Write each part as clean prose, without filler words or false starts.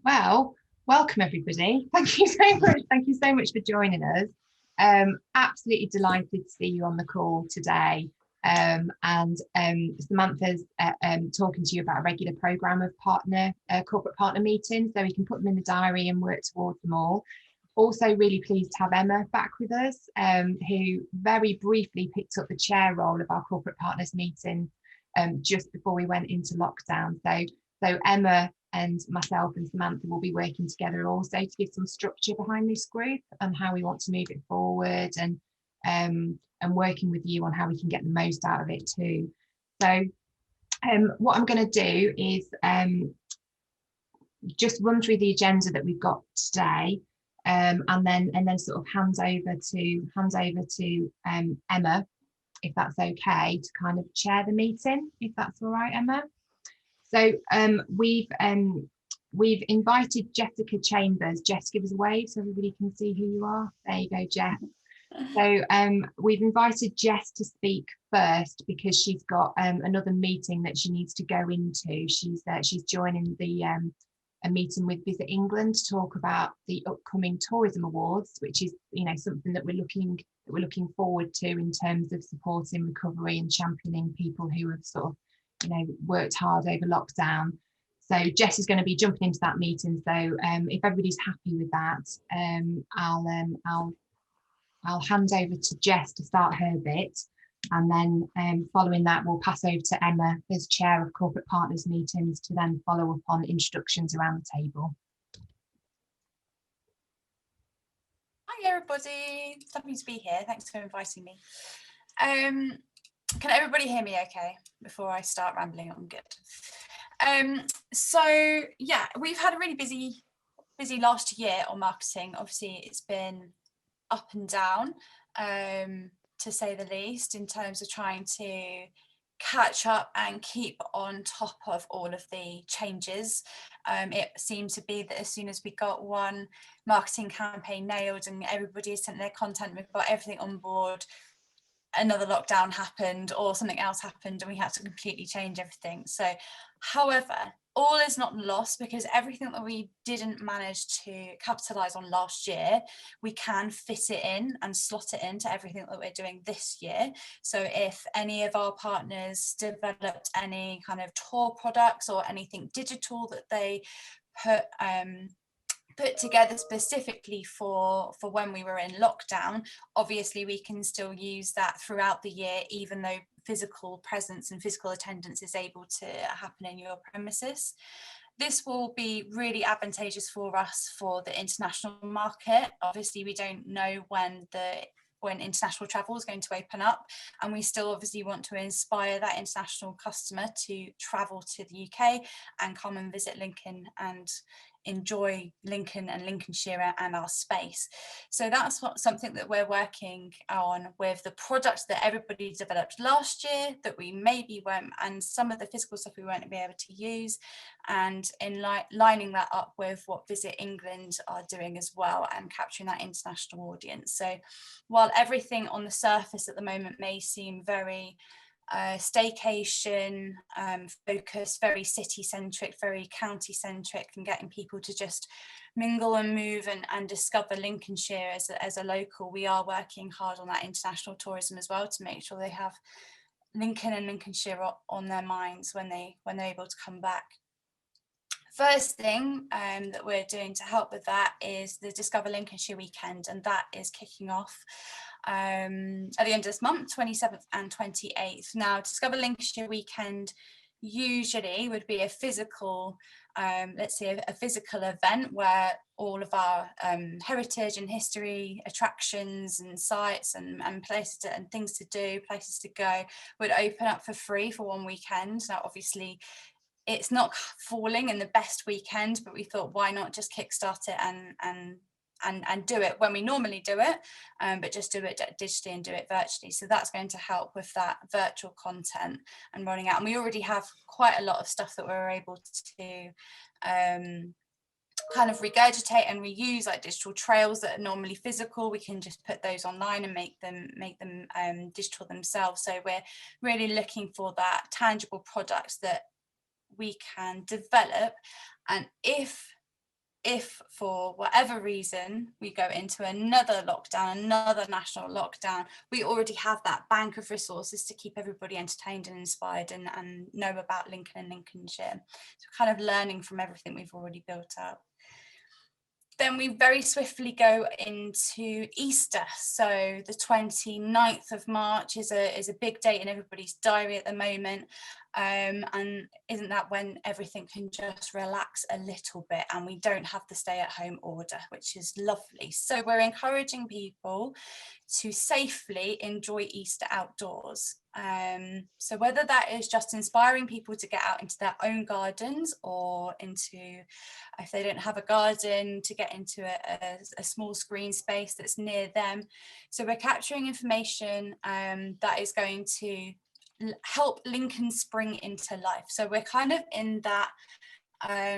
Well, welcome everybody. Thank you so much. Thank you so much for joining us. Absolutely delighted to see you on the call today. And Samantha's talking to you about a regular program of corporate partner meetings, so we can put them in the diary and work towards them all. Also, really pleased to have Emma back with us, who very briefly picked up the chair role of our corporate partners meeting just before we went into lockdown. So Emma and myself and Samantha will be working together also to give some structure behind this group and how we want to move it forward, and working with you on how we can get the most out of it too. So what I'm going to do is just run through the agenda that we've got today, and then sort of hands over to Emma, if that's okay, to kind of chair the meeting, if that's all right, Emma. So we've invited Jessica Chambers. Jess, give us a wave so everybody can see who you are. There you go, Jess. So we've invited Jess to speak first because she's got another meeting that she needs to go into. She's joining a meeting with Visit England to talk about the upcoming tourism awards, which is something that we're looking forward to in terms of supporting recovery and championing people who have sort of worked hard over lockdown. So Jess is going to be jumping into that meeting. So if everybody's happy with that, I'll hand over to Jess to start her bit, and then following that we'll pass over to Emma as chair of corporate partners meetings to then follow up on introductions around the table. Hi everybody, it's lovely to be here. Thanks for inviting me. Can everybody hear me okay before I start rambling on? Good. So yeah, we've had a really busy last year on marketing. Obviously it's been up and down, to say the least, in terms of trying to catch up and keep on top of all of the changes. It seemed to be that as soon as we got one marketing campaign nailed and everybody sent their content, we've got everything on board, another lockdown happened or something else happened and we had to completely change everything. So however, all is not lost, because everything that we didn't manage to capitalize on last year, we can fit it in and slot it into everything that we're doing this year. So if any of our partners developed any kind of tour products or anything digital that they put together specifically for when we were in lockdown, obviously we can still use that throughout the year, even though physical presence and physical attendance is able to happen in your premises. This will be really advantageous for us for the international market. Obviously we don't know when international travel is going to open up, and we still obviously want to inspire that international customer to travel to the UK and come and visit Lincoln and enjoy Lincoln and Lincolnshire and our space. So that's something that we're working on with the products that everybody developed last year that we maybe won't, and some of the physical stuff we won't be able to use, and in lining that up with what Visit England are doing as well and capturing that international audience. So while everything on the surface at the moment may seem very staycation focused, very city centric, very county centric, and getting people to just mingle and move and discover Lincolnshire as a local, we are working hard on that international tourism as well to make sure they have Lincoln and Lincolnshire on their minds when they're able to come back. First thing that we're doing to help with that is the Discover Lincolnshire weekend, and that is kicking off at the end of this month, 27th and 28th. Now, Discover Lincolnshire weekend usually would be a physical, let's say a physical event where all of our heritage and history attractions and sites and places and things to do, places to go would open up for free for one weekend. Now, obviously, it's not falling in the best weekend, but we thought, why not just kickstart it and do it when we normally do it, but just do it digitally and do it virtually. So that's going to help with that virtual content and running out. And we already have quite a lot of stuff that we're able to kind of regurgitate and reuse, like digital trails that are normally physical. We can just put those online and make them digital themselves. So we're really looking for that tangible products that we can develop, and if if for whatever reason we go into another lockdown, another national lockdown, we already have that bank of resources to keep everybody entertained and inspired and know about Lincoln and Lincolnshire. So kind of learning from everything we've already built up. Then we very swiftly go into Easter. So the 29th of March is a big date in everybody's diary at the moment. And isn't that when everything can just relax a little bit and we don't have the stay-at-home order, which is lovely. So we're encouraging people to safely enjoy Easter outdoors. So whether that is just inspiring people to get out into their own gardens, or into, if they don't have a garden, to get into a small screen space that's near them. So we're capturing information that is going to help Lincoln spring into life. So we're kind of in that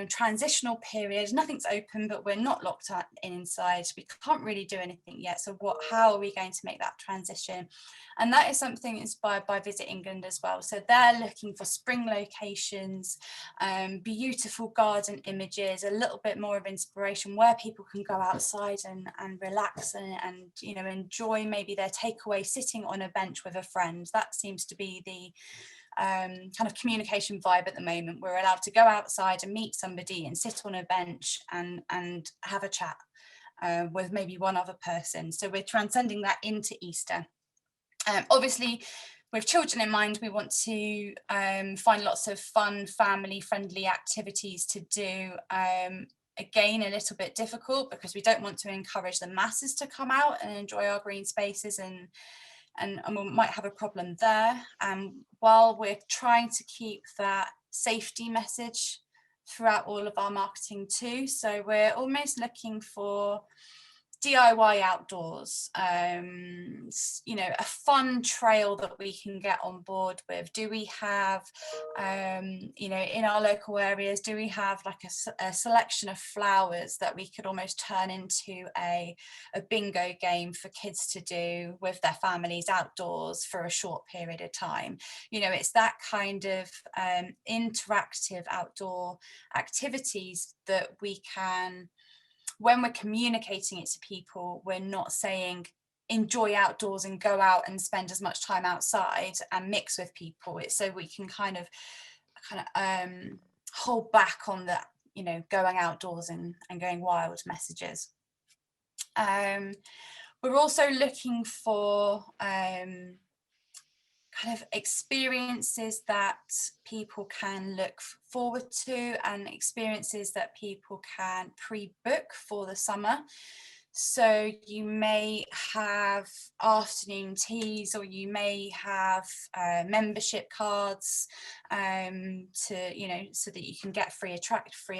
transitional period. Nothing's open, but we're not locked in inside. We can't really do anything yet. So how are we going to make that transition? And that is something inspired by Visit England as well. So they're looking for spring locations, beautiful garden images, a little bit more of inspiration where people can go outside and relax and you know, enjoy maybe their takeaway sitting on a bench with a friend. That seems to be the kind of communication vibe at the moment. We're allowed to go outside and meet somebody and sit on a bench and have a chat with maybe one other person. So we're transcending that into Easter. Obviously, with children in mind, we want to find lots of fun, family-friendly activities to do. Again, a little bit difficult because we don't want to encourage the masses to come out and enjoy our green spaces, and we might have a problem there. While we're trying to keep that safety message throughout all of our marketing too. So we're almost looking for DIY outdoors, you know, a fun trail that we can get on board with. Do we have, you know, in our local areas, do we have like a selection of flowers that we could almost turn into a bingo game for kids to do with their families outdoors for a short period of time? You know, it's that kind of interactive outdoor activities that we can, when we're communicating it to people, we're not saying enjoy outdoors and go out and spend as much time outside and mix with people. It's so we can kind of hold back on that, you know, going outdoors and going wild messages. We're also looking for kind of experiences that people can look forward to and experiences that people can pre-book for the summer. So you may have afternoon teas, or you may have membership cards to, you know, so that you can get free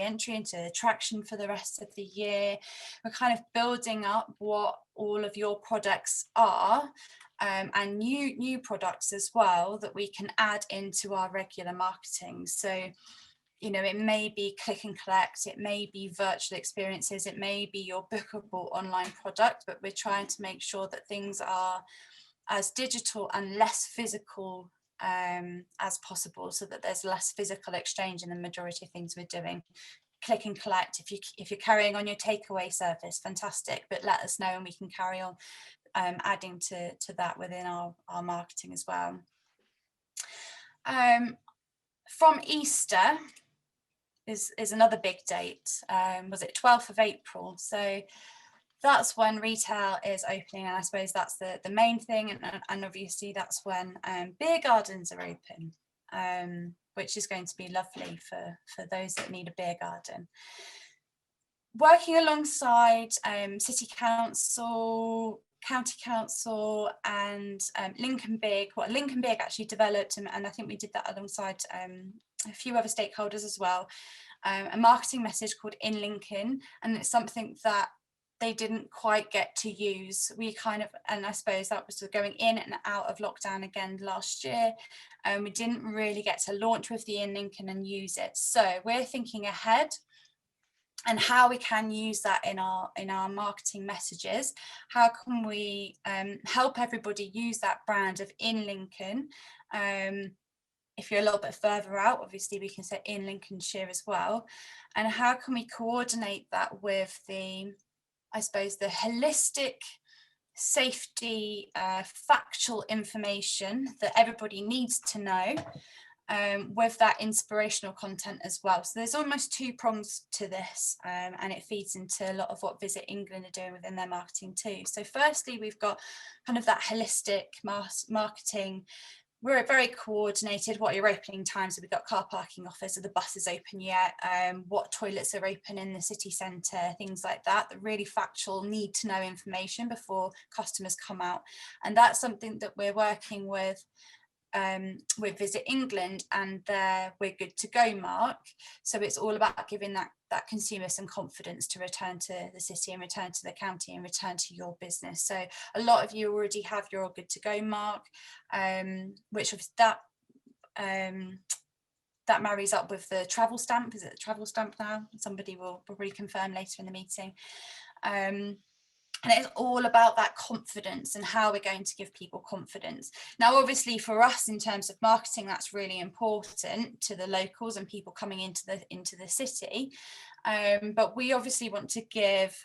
entry into the attraction for the rest of the year. We're kind of building up what all of your products are, and new products as well that we can add into our regular marketing. So, you know, it may be click and collect, it may be virtual experiences, it may be your bookable online product, but we're trying to make sure that things are as digital and less physical as possible, so that there's less physical exchange in the majority of things we're doing. Click and collect, if you're carrying on your takeaway service, fantastic, but let us know and we can carry on adding to that within our marketing as well. From Easter is another big date. Was it 12th of April? So that's when retail is opening, and I suppose that's the main thing, and obviously that's when beer gardens are open, which is going to be lovely for those that need a beer garden. Working alongside City Council, County Council and Lincoln Big. What Lincoln Big actually developed, and I think we did that alongside a few other stakeholders as well, a marketing message called In Lincoln, and it's something that they didn't quite get to use. We kind of, and I suppose that was going in and out of lockdown again last year, and we didn't really get to launch with the In Lincoln and use it. So we're thinking ahead and how we can use that in our marketing messages. How can we help everybody use that brand of In Lincoln if you're a little bit further out, obviously we can say in Lincolnshire as well. And how can we coordinate that with the, I suppose, the holistic safety factual information that everybody needs to know, with that inspirational content as well. So there's almost two prongs to this, and it feeds into a lot of what Visit England are doing within their marketing too. So firstly, we've got kind of that holistic marketing. We're very coordinated. What are your opening times? Have we got car parking offers? Are the buses open yet? What toilets are open in the city centre? Things like that. The really factual, need to know information before customers come out. And that's something that we're working with Visit England and their We're Good to Go mark. So it's all about giving that consumer some confidence to return to the city and return to the county and return to your business. So a lot of you already have your Good to Go mark, which that marries up with the travel stamp. Is it the travel stamp now? Somebody will probably confirm later in the meeting. And it's all about that confidence and how we're going to give people confidence. Now, obviously, for us in terms of marketing, that's really important to the locals and people coming into the city. But we obviously want to give,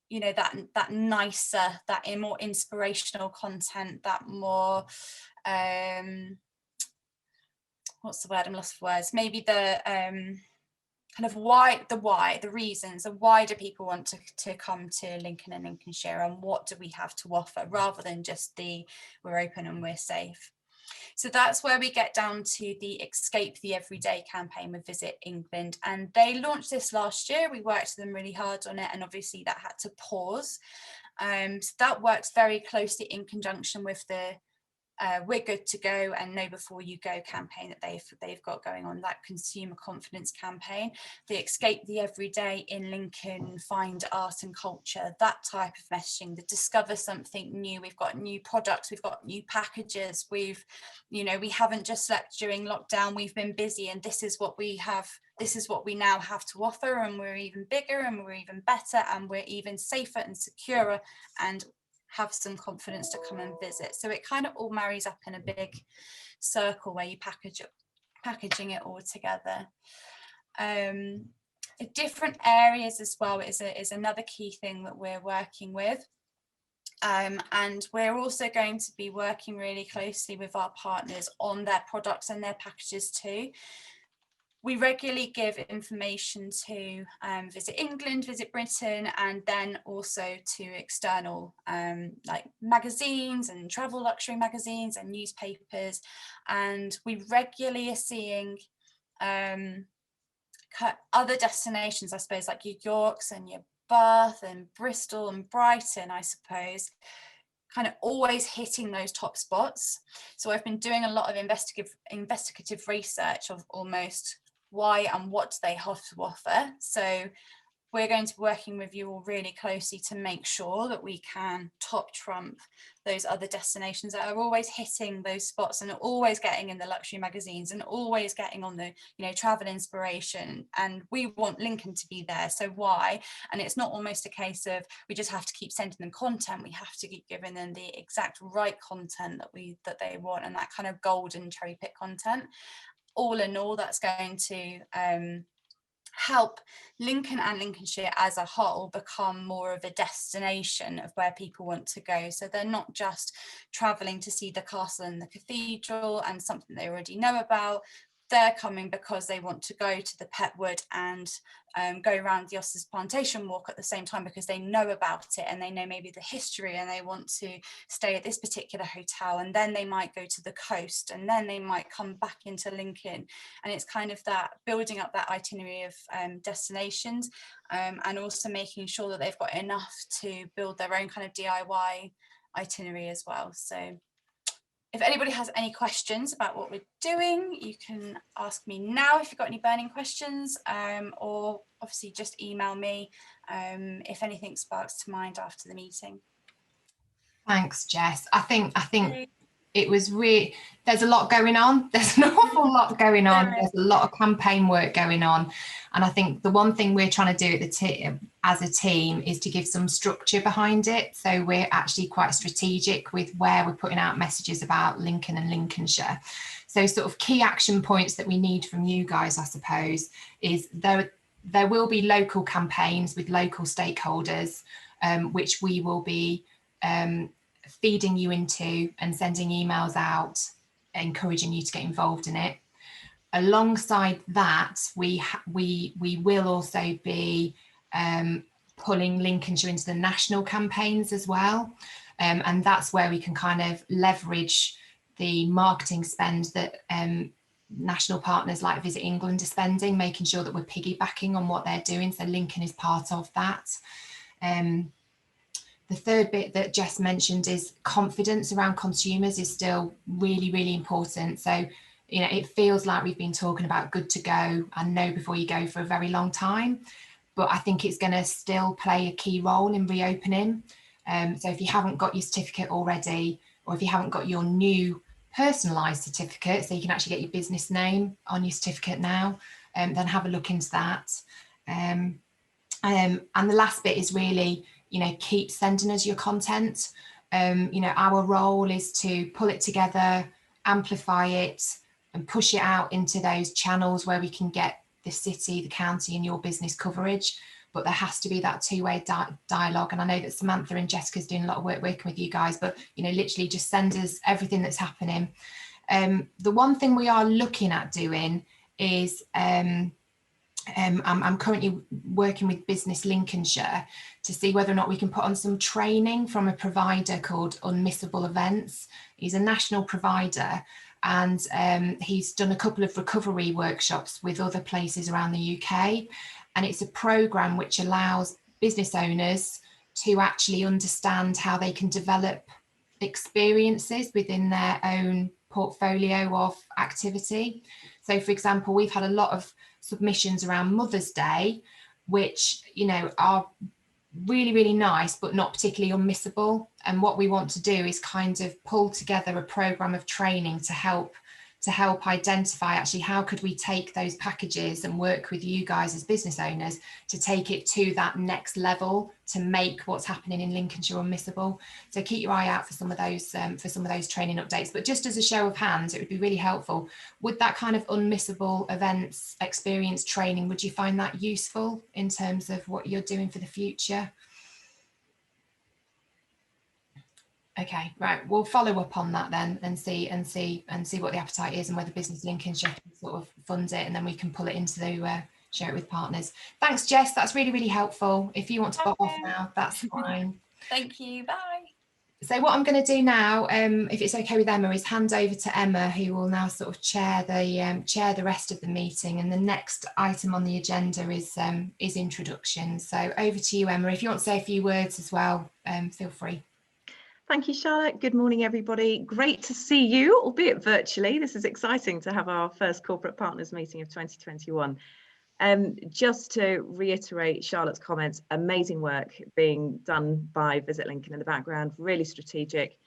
you know, that nicer, that more inspirational content, that more what's the word? I'm lost for words. Maybe the kind of the reasons, and why do people want to come to Lincoln and Lincolnshire, and what do we have to offer, rather than just the we're open and we're safe. So that's where we get down to the Escape the Everyday campaign with Visit England, and they launched this last year. We worked with them really hard on it, and obviously that had to pause. So that works very closely in conjunction with the We're Good to Go and Know Before You Go campaign that they've got going on, that consumer confidence campaign. The Escape the Everyday in Lincoln, find art and culture, that type of messaging, the discover something new. We've got new products, we've got new packages, we haven't just slept during lockdown, we've been busy, and this is what we have. This is what we now have to offer, and we're even bigger and we're even better and we're even safer and securer, and have some confidence to come and visit. So it kind of all marries up in a big circle where you packaging it all together. Different areas as well is another key thing that we're working with. And we're also going to be working really closely with our partners on their products and their packages too. We regularly give information to Visit England, Visit Britain, and then also to external like magazines and travel luxury magazines and newspapers. And we regularly are seeing other destinations, I suppose, like your Yorks and your Bath and Bristol and Brighton, I suppose, kind of always hitting those top spots. So I've been doing a lot of investigative research of almost why and what they have to offer. So we're going to be working with you all really closely to make sure that we can top trump those other destinations that are always hitting those spots and are always getting in the luxury magazines and always getting on the, travel inspiration. And we want Lincoln to be there. So why? And it's not almost a case of we just have to keep sending them content. We have to keep giving them the exact right content that they want, and that kind of golden cherry pick content. All in all, that's going to help Lincoln and Lincolnshire as a whole become more of a destination of where people want to go. So they're not just travelling to see the castle and the cathedral and something they already know about. They're coming because they want to go to the Petwood and go around the Osses Plantation Walk at the same time, because they know about it and they know maybe the history, and they want to stay at this particular hotel, and then they might go to the coast, and then they might come back into Lincoln. And it's kind of that building up that itinerary of destinations, and also making sure that they've got enough to build their own kind of DIY itinerary as well. So if anybody has any questions about what we're doing, you can ask me now if you've got any burning questions, or obviously just email me if anything sparks to mind after the meeting. Thanks, Jess. I think it was really, there's a lot going on. There's an awful lot going on. There's a lot of campaign work going on. And I think the one thing we're trying to do as a team is to give some structure behind it. So we're actually quite strategic with where we're putting out messages about Lincoln and Lincolnshire. So sort of key action points that we need from you guys, I suppose, is there will be local campaigns with local stakeholders, which we will be feeding you into and sending emails out, encouraging you to get involved in it. Alongside that, we will also be pulling Lincolnshire into the national campaigns as well. And that's where we can kind of leverage the marketing spend that national partners like Visit England are spending, making sure that we're piggybacking on what they're doing. So Lincoln is part of that. The third bit that Jess mentioned is confidence around consumers is still really, really important. So, you know, it feels like we've been talking about good to go and know before you go for a very long time, but I think it's going to still play a key role in reopening. So if you haven't got your certificate already, or if you haven't got your new personalised certificate, so you can actually get your business name on your certificate now, then have a look into that. And the last bit is really, you know, keep sending us your content. You know, our role is to pull it together, amplify it, and push it out into those channels where we can get the city, the county, and your business coverage. But there has to be that two-way dialogue. And I know that Samantha and Jessica's doing a lot of work working with you guys, but, you know, literally just send us everything that's happening. The one thing we are looking at doing is I'm currently working with Business Lincolnshire to see whether or not we can put on some training from a provider called Unmissable Events. He's a national provider, and he's done a couple of recovery workshops with other places around the UK. And it's a programme which allows business owners to actually understand how they can develop experiences within their own portfolio of activity. So, for example, we've had a lot of submissions around Mother's Day, which, you know, are really, really nice, but not particularly unmissable. And what we want to do is kind of pull together a programme of training to help identify actually how could we take those packages and work with you guys as business owners to take it to that next level to make what's happening in Lincolnshire unmissable. So keep your eye out for some of those training updates. But just as a show of hands, it would be really helpful. Would that kind of unmissable events experience training, would you find that useful in terms of what you're doing for the future? Okay, right. We'll follow up on that then and see what the appetite is and whether Business Lincolnshire can sort of fund it, and then we can pull it into the share it with partners. Thanks, Jess. That's really, really helpful. If you want to pop off now, that's fine. Thank you. Bye. So what I'm going to do now, if it's okay with Emma, is hand over to Emma, who will now sort of chair the rest of the meeting. And the next item on the agenda is introduction. So over to you, Emma. If you want to say a few words as well, feel free. Thank you, Charlotte. Good morning, everybody. Great to see you, albeit virtually. This is exciting to have our first corporate partners meeting of 2021. Just to reiterate Charlotte's comments, amazing work being done by Visit Lincoln in the background, really strategic.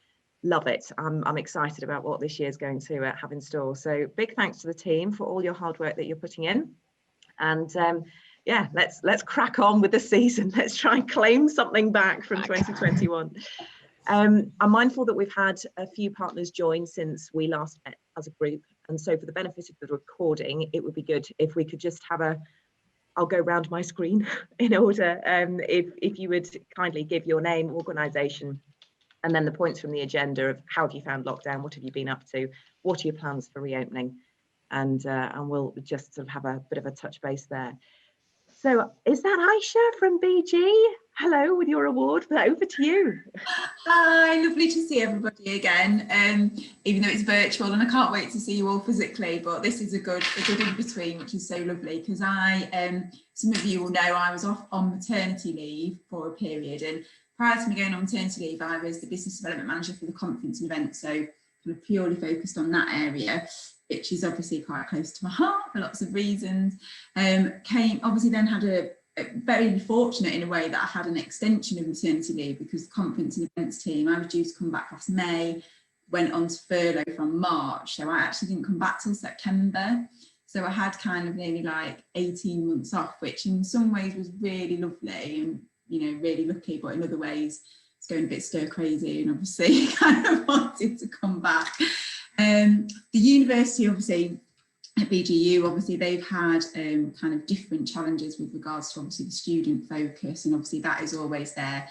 Love it. I'm excited about what this year is going to have in store. So big thanks to the team for all your hard work that you're putting in. And yeah, let's crack on with the season. Let's try and claim something back from 2021. I'm mindful that we've had a few partners join since we last met as a group, and so for the benefit of the recording, it would be good if we could just have I'll go round my screen in order, if you would kindly give your name, organisation, and then the points from the agenda of how have you found lockdown, what have you been up to, what are your plans for reopening, and we'll just sort of have a bit of a touch base there. So is that Aisha from BG? Hello, with your award, over to you. Hi, lovely to see everybody again, even though it's virtual, and I can't wait to see you all physically, but this is a good in-between, which is so lovely, because some of you will know I was off on maternity leave for a period, and prior to me going on maternity leave, I was the business development manager for the conference and events, so kind of purely focused on that area, which is obviously quite close to my heart for lots of reasons. Obviously then had a very fortunate in a way that I had an extension of maternity leave, because the conference and events team, I was due to come back last May, went on to furlough from March, so I actually didn't come back till September. So I had kind of nearly like 18 months off, which in some ways was really lovely and, you know, really lucky, but in other ways it's going a bit stir crazy and obviously kind of wanted to come back. The university, obviously, at BGU, obviously they've had kind of different challenges with regards to obviously the student focus, and obviously that is always their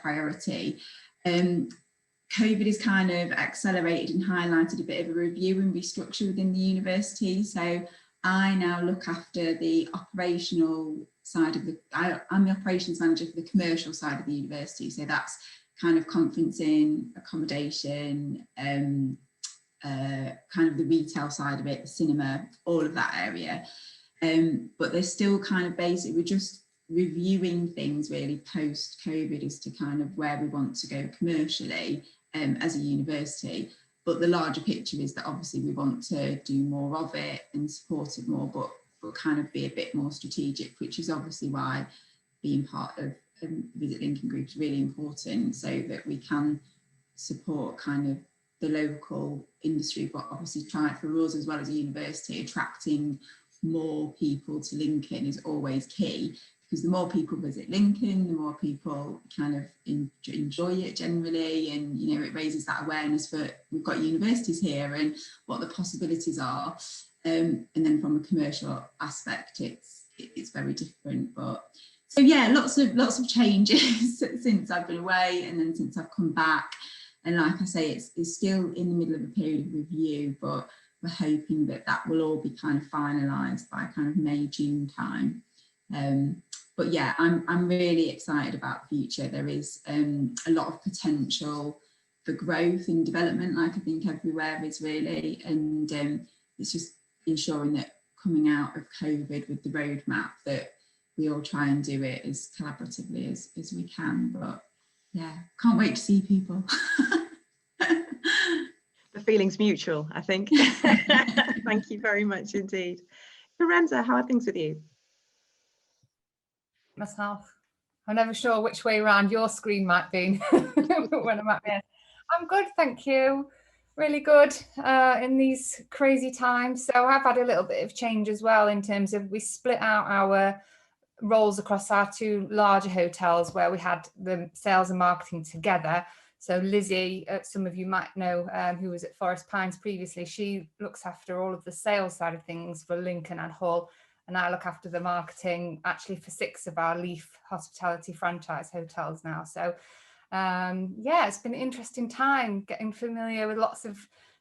priority. COVID has kind of accelerated and highlighted a bit of a review and restructure within the university. So I now look after the operational side of I'm the operations manager for the commercial side of the university. So that's kind of conferencing, accommodation, kind of the retail side of it, the cinema, all of that area. But they're still kind of basic. We're just reviewing things really post-COVID as to kind of where we want to go commercially as a university. But the larger picture is that obviously we want to do more of it and support it more, but kind of be a bit more strategic, which is obviously why being part of Visit Lincoln Group is really important, so that we can support kind of the local industry, but obviously try for us as well as a university, attracting more people to Lincoln is always key, because the more people visit Lincoln, the more people kind of enjoy it generally, and you know, it raises that awareness for we've got universities here and what the possibilities are. And then from a commercial aspect, it's very different. But so yeah, lots of changes since I've been away and then since I've come back. And like I say, it's still in the middle of a period of review, but we're hoping that will all be kind of finalised by kind of May, June time. But yeah, I'm really excited about the future. There is a lot of potential for growth and development, like I think everywhere is really. And it's just ensuring that coming out of COVID with the roadmap, that we all try and do it as collaboratively as we can. But yeah, can't wait to see people. The feeling's mutual, I think. Thank you very much indeed. Lorenza, how are things with you? Myself, I'm never sure which way around your screen might be when I'm at this. I'm good, thank you. Really good in these crazy times. So I've had a little bit of change as well, in terms of we split out our roles across our two larger hotels where we had the sales and marketing together. So Lizzie, some of you might know, who was at Forest Pines previously, she looks after all of the sales side of things for Lincoln and Hull. And I look after the marketing actually for 6 of our Leaf Hospitality franchise hotels now. So yeah, it's been an interesting time getting familiar with lots of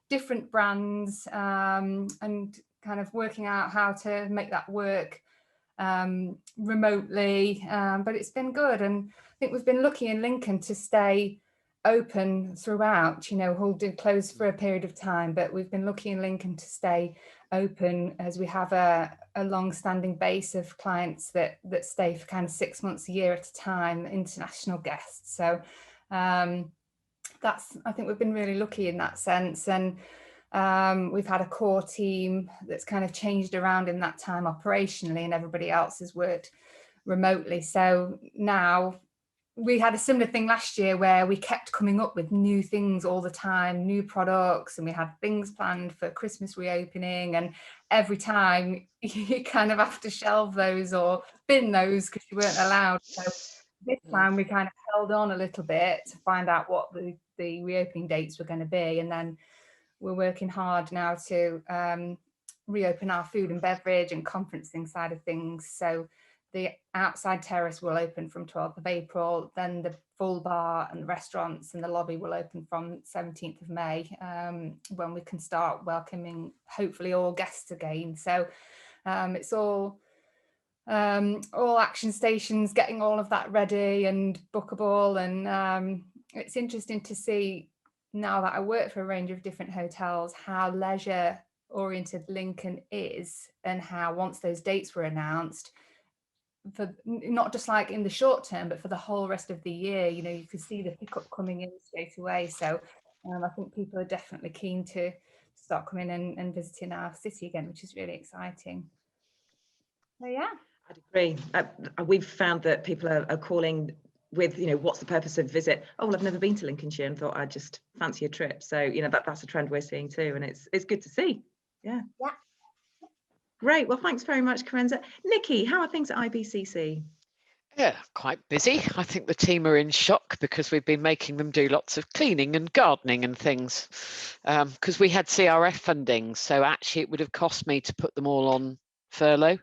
different brands and kind of working out how to make that work remotely. But it's been good. And I think we've been lucky in Lincoln to stay open throughout. You know, Hull did close for a period of time, but we've been lucky in Lincoln to stay open, as we have a long-standing base of clients that stay for kind of 6 months a year at a time, international guests. So that's, I think we've been really lucky in that sense. And we've had a core team that's kind of changed around in that time operationally, and everybody else has worked remotely. So now, we had a similar thing last year where we kept coming up with new things all the time, new products, and we had things planned for Christmas reopening, and every time you kind of have to shelve those or bin those because you weren't allowed. So this time we kind of held on a little bit to find out what the reopening dates were going to be, and then we're working hard now to reopen our food and beverage and conferencing side of things. So the outside terrace will open from 12th of April, then the full bar and the restaurants and the lobby will open from 17th of May, when we can start welcoming, hopefully, all guests again. So it's all action stations, getting all of that ready and bookable. And it's interesting to see, now that I work for a range of different hotels, how leisure oriented Lincoln is, and how once those dates were announced, for not just like in the short term, but for the whole rest of the year, you know, you could see the pickup coming in straight away. So I think people are definitely keen to start coming and visiting our city again, which is really exciting. So yeah, I'd agree. We've found that people are calling with, you know, what's the purpose of visit? Oh, well, I've never been to Lincolnshire and thought I'd just fancy a trip. So, you know, that's a trend we're seeing too, and it's good to see. Yeah. Great. Well, thanks very much, Carenza. Nikki, how are things at IBCC? Yeah, quite busy. I think the team are in shock because we've been making them do lots of cleaning and gardening and things because we had CRF funding. So actually it would have cost me to put them all on furlough.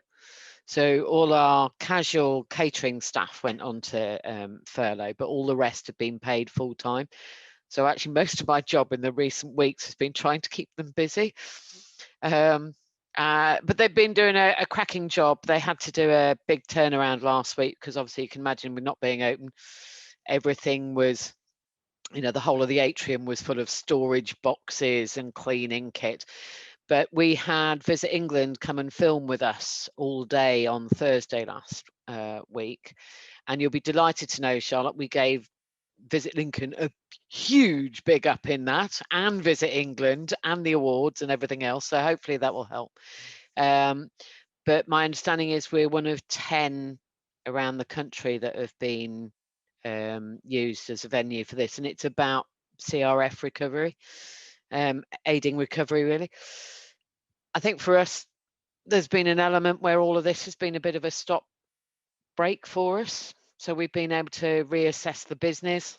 So all our casual catering staff went on to furlough, but all the rest have been paid full time. So actually most of my job in the recent weeks has been trying to keep them busy. But they've been doing a cracking job. They had to do a big turnaround last week because obviously you can imagine we're not being open. Everything was, you know, the whole of the atrium was full of storage boxes and cleaning kit. But we had Visit England come and film with us all day on Thursday last week. And you'll be delighted to know, Charlotte, we gave Visit Lincoln a huge big up in that, and Visit England and the awards and everything else. So hopefully that will help. But my understanding is we're one of 10 around the country that have been used as a venue for this, and it's about CRF recovery, aiding recovery really. I think for us, there's been an element where all of this has been a bit of a stop break for us. So we've been able to reassess the business,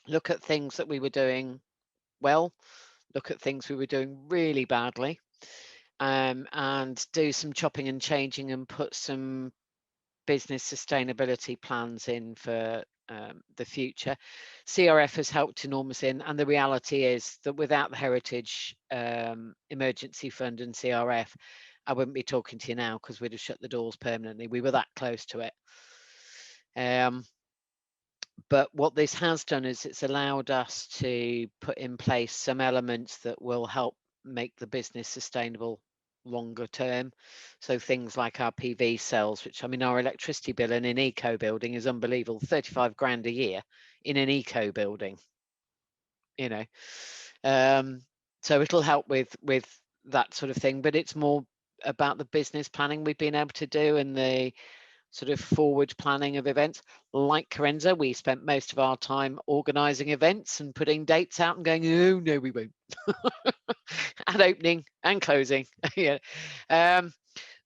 look at things that we were doing well, look at things we were doing really badly, and do some chopping and changing and put some business sustainability plans in for the future. CRF has helped enormously, and the reality is that without the Heritage Emergency Fund and CRF, I wouldn't be talking to you now because we'd have shut the doors permanently. We were that close to it. But what this has done is it's allowed us to put in place some elements that will help make the business sustainable longer term. So things like our PV cells, which, I mean, our electricity bill in an eco building is unbelievable, 35 grand a year in an eco building, you know. So it'll help with that sort of thing, but it's more about the business planning we've been able to do and the sort of forward planning of events. Like Carenza, we spent most of our time organising events and putting dates out and going, oh no, we won't. And opening and closing. Yeah.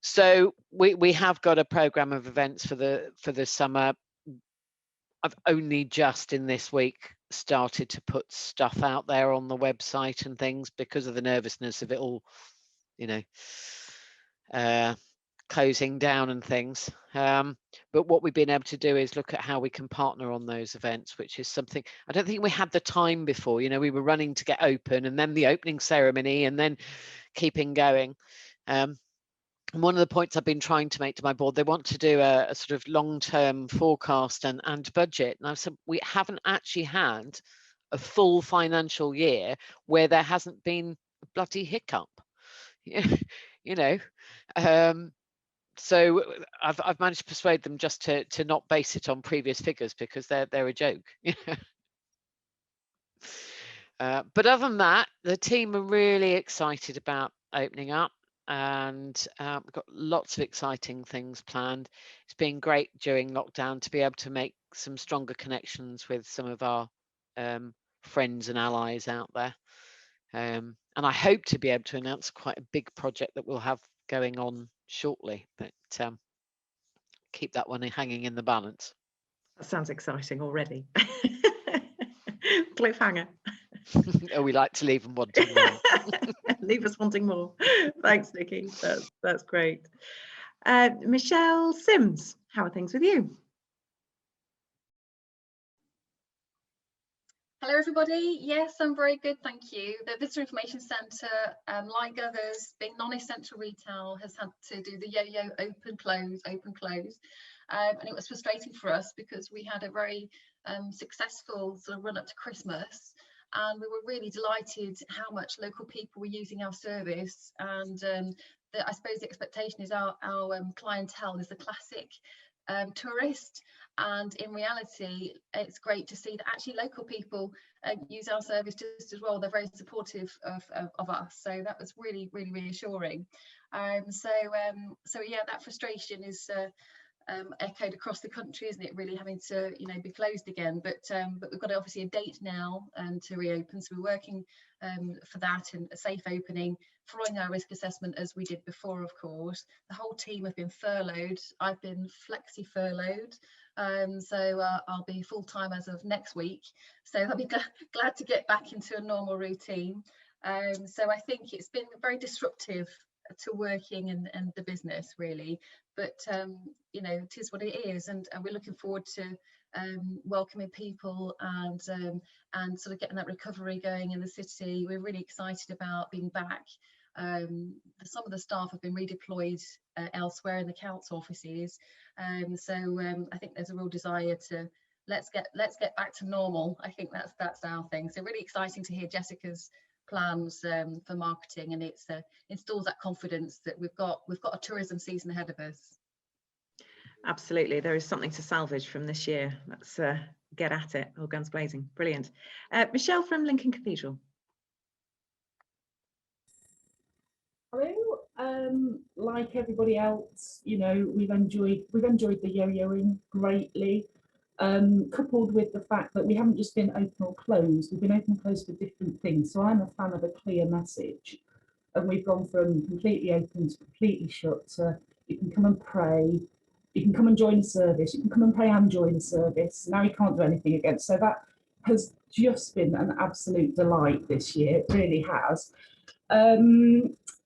So we have got a programme of events for the summer. I've only just in this week started to put stuff out there on the website and things because of the nervousness of it all, you know, closing down and things. But what we've been able to do is look at how we can partner on those events, which is something I don't think we had the time before. You know, we were running to get open and then the opening ceremony and then keeping going. And one of the points I've been trying to make to my board, they want to do a sort of long-term forecast and budget. And I've said we haven't actually had a full financial year where there hasn't been a bloody hiccup. You know. So I've managed to persuade them just to not base it on previous figures because they're a joke. But other than that, the team are really excited about opening up, and we've got lots of exciting things planned. It's been great during lockdown to be able to make some stronger connections with some of our friends and allies out there. And I hope to be able to announce quite a big project that we'll have going on shortly, but keep that one hanging in the balance. That sounds exciting already. Cliffhanger. Oh, we like to leave them wanting more. Leave us wanting more. Thanks, Nikki. That's great. Michelle Sims, how are things with you? Hello everybody, yes, I'm very good, thank you. The Visitor Information Centre, like others, being non-essential retail, has had to do the yo-yo open, close, and it was frustrating for us because we had a very successful sort of run up to Christmas, and we were really delighted how much local people were using our service, and I suppose the expectation is our clientele is the classic tourist. And in reality, it's great to see that actually local people use our service just as well. They're very supportive of us, so that was really reassuring. So yeah, that frustration is echoed across the country, isn't it, really having to, you know, be closed again. But we've got obviously a date now to reopen, so we're working for that and a safe opening, following our risk assessment as we did before. Of course, the whole team have been furloughed. I've been flexi furloughed, so I'll be full-time as of next week, so I'll be glad to get back into a normal routine. So I think it's been very disruptive to working and the business, really, but you know, it is what it is, and we're looking forward to welcoming people and sort of getting that recovery going in the city. We're really excited about being back. Some of the staff have been redeployed elsewhere in the council offices, so I think there's a real desire to let's get back to normal. I think that's our thing. So really exciting to hear Jessica's plans for marketing, and it's installs that confidence that we've got a tourism season ahead of us. Absolutely, there is something to salvage from this year. Let's get at it, all guns blazing. Brilliant. Michelle from Lincoln Cathedral. Hello. Like everybody else, you know, we've enjoyed the yo-yoing greatly. Coupled with the fact that we haven't just been open or closed, we've been open and closed for different things. So I'm a fan of a clear message, and we've gone from completely open to completely shut to you can come and pray, you can come and join the service, you can come and pray and join the service. Now you can't do anything again. So that has just been an absolute delight this year. It really has.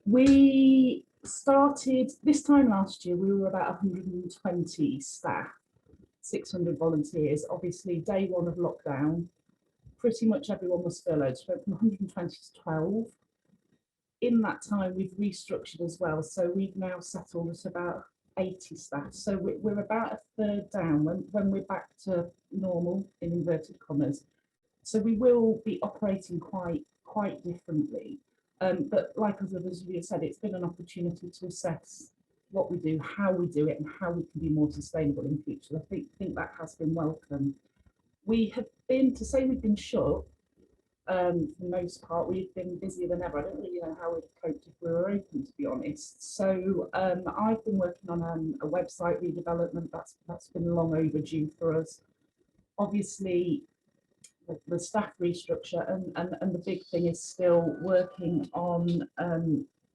We started this time last year, we were about 120 staff. 600 volunteers. Obviously, day one of lockdown, pretty much everyone was furloughed, so from 120 to 12. In that time, we've restructured as well, so we've now settled at about 80 staff. So we're about a third down when we're back to normal, in inverted commas. So we will be operating quite differently. But like as you said, it's been an opportunity to assess what we do, how we do it, and how we can be more sustainable in future. I think that has been welcome. We have been, to say we've been shut, for the most part, we've been busier than ever. I don't really know how we'd have coped if we were open, to be honest. So I've been working on a website redevelopment. That's been long overdue for us. Obviously, the staff restructure, and the big thing is still working on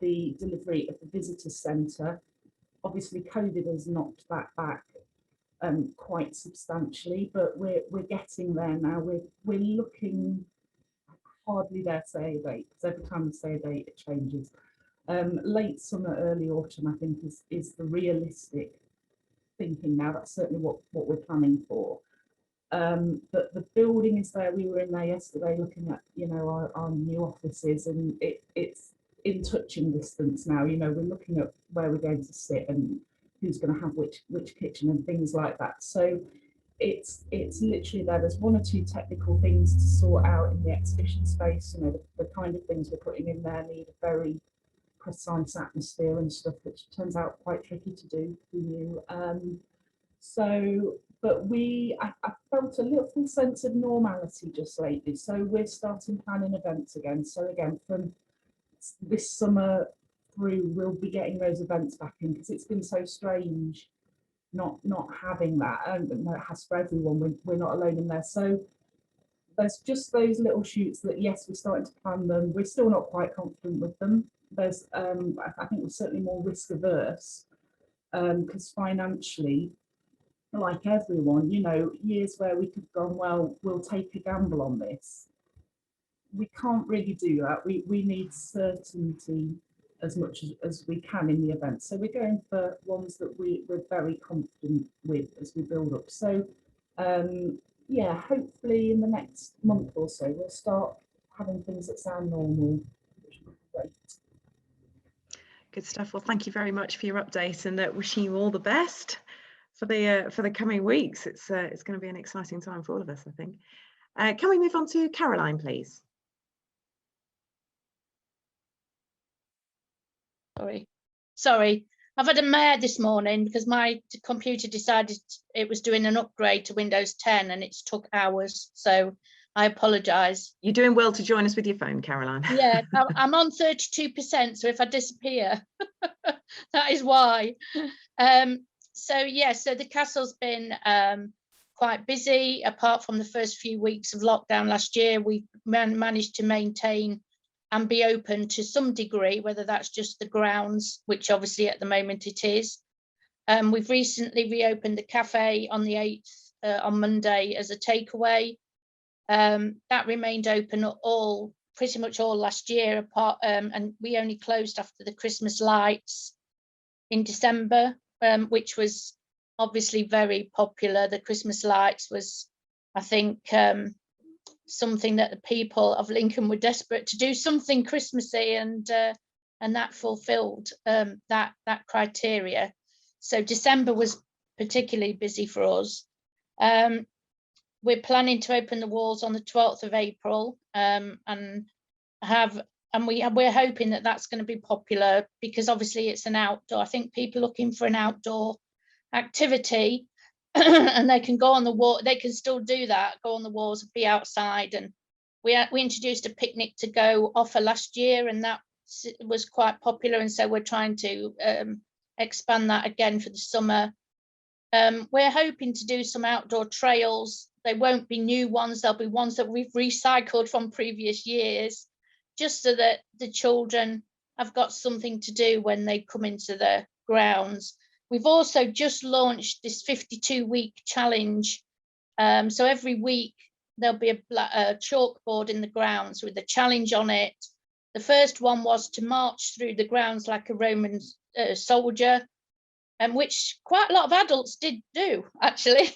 the delivery of the visitor centre. Obviously, COVID has knocked that back quite substantially, but we're getting there now. We're looking, I hardly dare say a date, because every time we say a date, it changes. Late summer, early autumn, I think is the realistic thinking now. That's certainly what we're planning for. But the building is there. We were in there yesterday looking at, you know, our new offices, and it's in touching distance now. You know, we're looking at where we're going to sit and who's going to have which kitchen and things like that. So it's literally there. There's one or two technical things to sort out in the exhibition space. You know, the kind of things we're putting in there need a very precise atmosphere and stuff, which turns out quite tricky to do for you. But I felt a little sense of normality just lately. So we're starting planning events again. So again, from this summer through, we'll be getting those events back in, because it's been so strange not having that. And it has for everyone. We're not alone in there. So there's just those little shoots that, yes, we're starting to plan them. We're still not quite confident with them. There's I think we're certainly more risk averse, because financially, like everyone, you know, years where we could have gone, well, we'll take a gamble on this. We can't really do that. We need certainty as much as we can in the event. So we're going for ones that we're very confident with as we build up. So yeah, hopefully in the next month or so, we'll start having things that sound normal, which would be great. Good stuff. Well, thank you very much for your update, and wishing you all the best for the coming weeks. It's going to be an exciting time for all of us, I think. Can we move on to Caroline, please? Sorry, I've had a mare this morning because my computer decided it was doing an upgrade to Windows 10 and it's took hours, so I apologise. You're doing well to join us with your phone, Caroline. Yeah, I'm on 32%, so if I disappear, that is why. So the castle's been quite busy. Apart from the first few weeks of lockdown last year, we managed to maintain and be open to some degree, whether that's just the grounds, which obviously at the moment it is. We've recently reopened the cafe on the 8th on Monday as a takeaway. That remained open pretty much all last year, and we only closed after the Christmas lights in December, which was obviously very popular. The Christmas lights was, I think, something that the people of Lincoln were desperate to do something Christmassy, and that fulfilled that criteria. So December was particularly busy for us. We're planning to open the walls on the 12th of April, and we're hoping that that's going to be popular, because obviously it's an outdoor. I think people looking for an outdoor activity and they can go on the wall, they can still do that, go on the walls and be outside. And we introduced a picnic to go offer last year, and that was quite popular, and so we're trying to expand that again for the summer. We're hoping to do some outdoor trails. They won't be new ones, there'll be ones that we've recycled from previous years, just so that the children have got something to do when they come into the grounds. We've also just launched this 52-week challenge. So every week there'll be a chalkboard in the grounds with a challenge on it. The first one was to march through the grounds like a Roman soldier, and which quite a lot of adults did do, actually.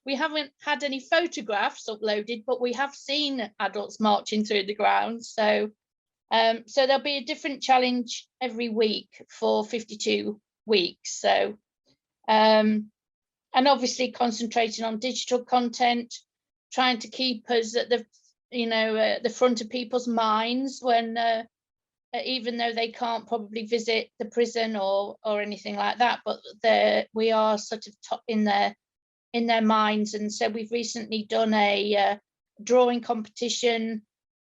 We haven't had any photographs uploaded, but we have seen adults marching through the grounds. So there'll be a different challenge every week for 52 weeks. So, and obviously concentrating on digital content, trying to keep us at the front of people's minds when, even though they can't probably visit the prison or anything like that, but we are sort of top in their minds. And so we've recently done a drawing competition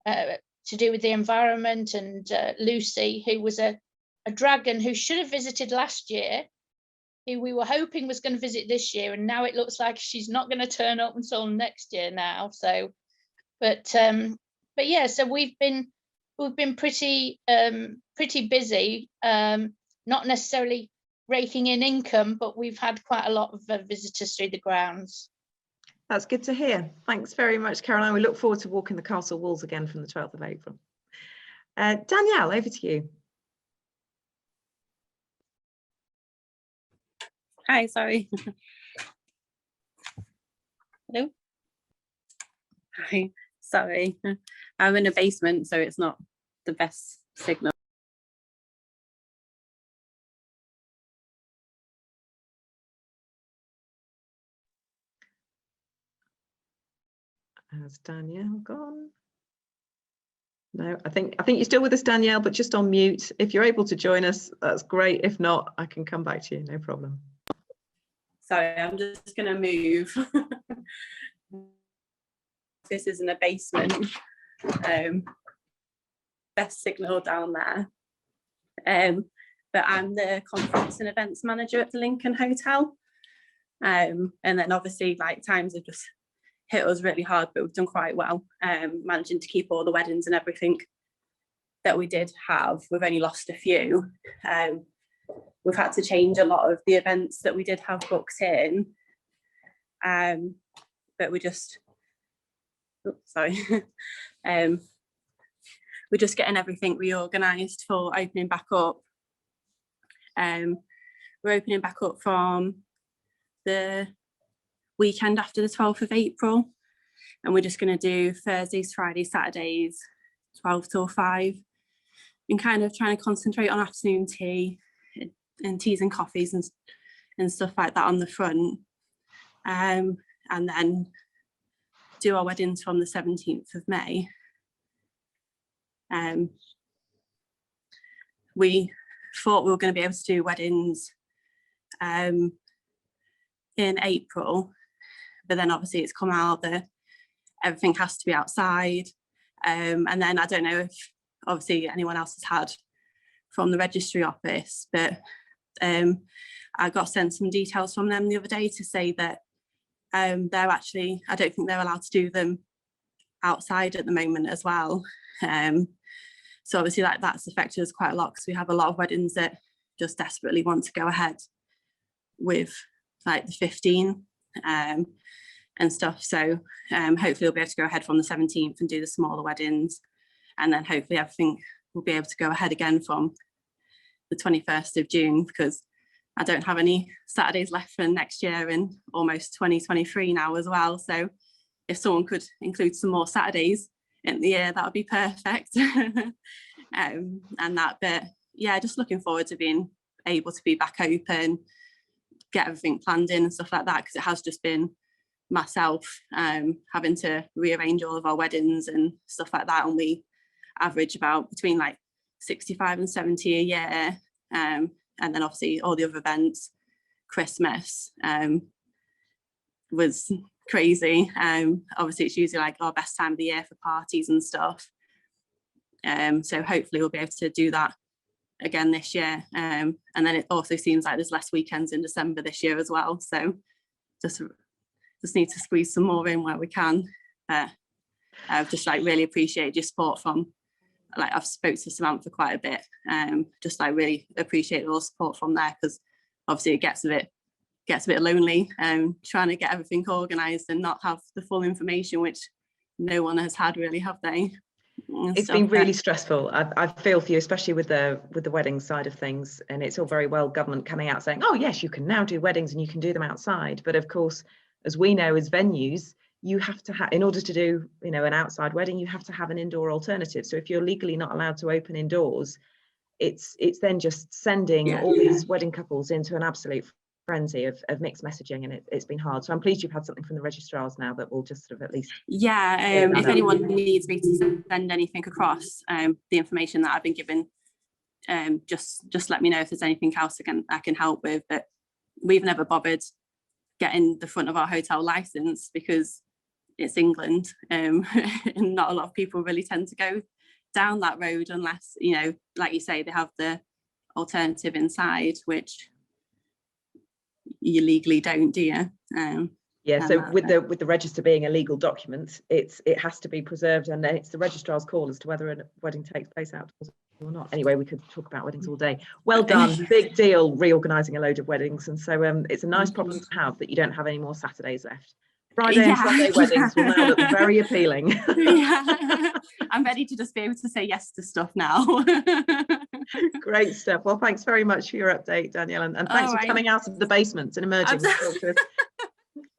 to do with the environment, and Lucy, who was a dragon who should have visited last year, who we were hoping was going to visit this year, and now it looks like she's not going to turn up until next year now. So, but yeah, so we've been pretty busy, not necessarily raking in income, but we've had quite a lot of visitors through the grounds. That's good to hear. Thanks very much, Caroline. We look forward to walking the castle walls again from the 12th of April. Danielle, over to you. Hi, sorry. Hello. Hi, sorry. I'm in a basement, so it's not the best signal. Has Danielle gone? No, I think you're still with us, Danielle, but just on mute. If you're able to join us, that's great. If not, I can come back to you, no problem. Sorry, I'm just going to move. This is in a basement. Best signal down there. But I'm the conference and events manager at the Lincoln Hotel. And then obviously, like, times have just hit us really hard, but we've done quite well, managing to keep all the weddings and everything that we did have. We've only lost a few. We've had to change a lot of the events that we did have booked in, but we're just, we're just getting everything reorganised for opening back up. We're opening back up from the weekend after the 12th of April, and we're just going to do Thursdays, Fridays, Saturdays, 12 till 5, and kind of trying to concentrate on afternoon tea and teas and coffees and stuff like that on the front, and then do our weddings from the 17th of May. We thought we were going to be able to do weddings in April, but then obviously it's come out that everything has to be outside, and then I don't know if obviously anyone else has had from the registry office, but I got sent some details from them the other day to say that they're actually, I don't think they're allowed to do them outside at the moment as well. So obviously that's affected us quite a lot, because we have a lot of weddings that just desperately want to go ahead with like the 15 and stuff. So hopefully we'll be able to go ahead from the 17th and do the smaller weddings, and then hopefully everything will be able to go ahead again from the 21st of June, because I don't have any Saturdays left for next year and almost 2023 now as well. So if someone could include some more Saturdays in the year, that would be perfect. And that bit, yeah, just looking forward to being able to be back open, get everything planned in and stuff like that, because it has just been myself having to rearrange all of our weddings and stuff like that, and we average about between like 65 and 70 a year, and then obviously all the other events. Christmas was crazy. Obviously it's usually like our best time of the year for parties and stuff, so hopefully we'll be able to do that again this year, and then it also seems like there's less weekends in December this year as well, so just need to squeeze some more in where we can. I've just like really appreciate your support from, like, I've spoke to Samantha quite a bit, just like really appreciate all the support from there, because obviously it gets a bit lonely trying to get everything organized and not have the full information, which no one has had really, have they? It's been really stressful. I feel for you, especially with the wedding side of things, and it's all very well government coming out saying, oh yes, you can now do weddings and you can do them outside, but of course, as we know as venues, you have to have, in order to do, you know, an outside wedding, you have to have an indoor alternative. So if you're legally not allowed to open indoors, it's then just sending all these wedding couples into an absolute frenzy of mixed messaging, and it's been hard. So I'm pleased you've had something from the registrars now that will just sort of at least if anyone needs me to send anything across, the information that I've been given, just let me know if there's anything else I can help with. But we've never bothered getting the front of our hotel license because it's England, and not a lot of people really tend to go down that road unless, you know, like you say, they have the alternative inside, which you legally don't, do you? Yeah, so with the register being a legal document, it has to be preserved, and then it's the registrar's call as to whether a wedding takes place outdoors or not. Anyway, we could talk about weddings all day. Well done, big deal, reorganising a load of weddings, and so it's a nice problem to have that you don't have any more Saturdays left. Friday and Sunday weddings will now look very appealing. I'm ready to just be able to say yes to stuff now. Great stuff. Well, thanks very much for your update, Danielle, and thanks for coming out of the basements and emerging to talk to us.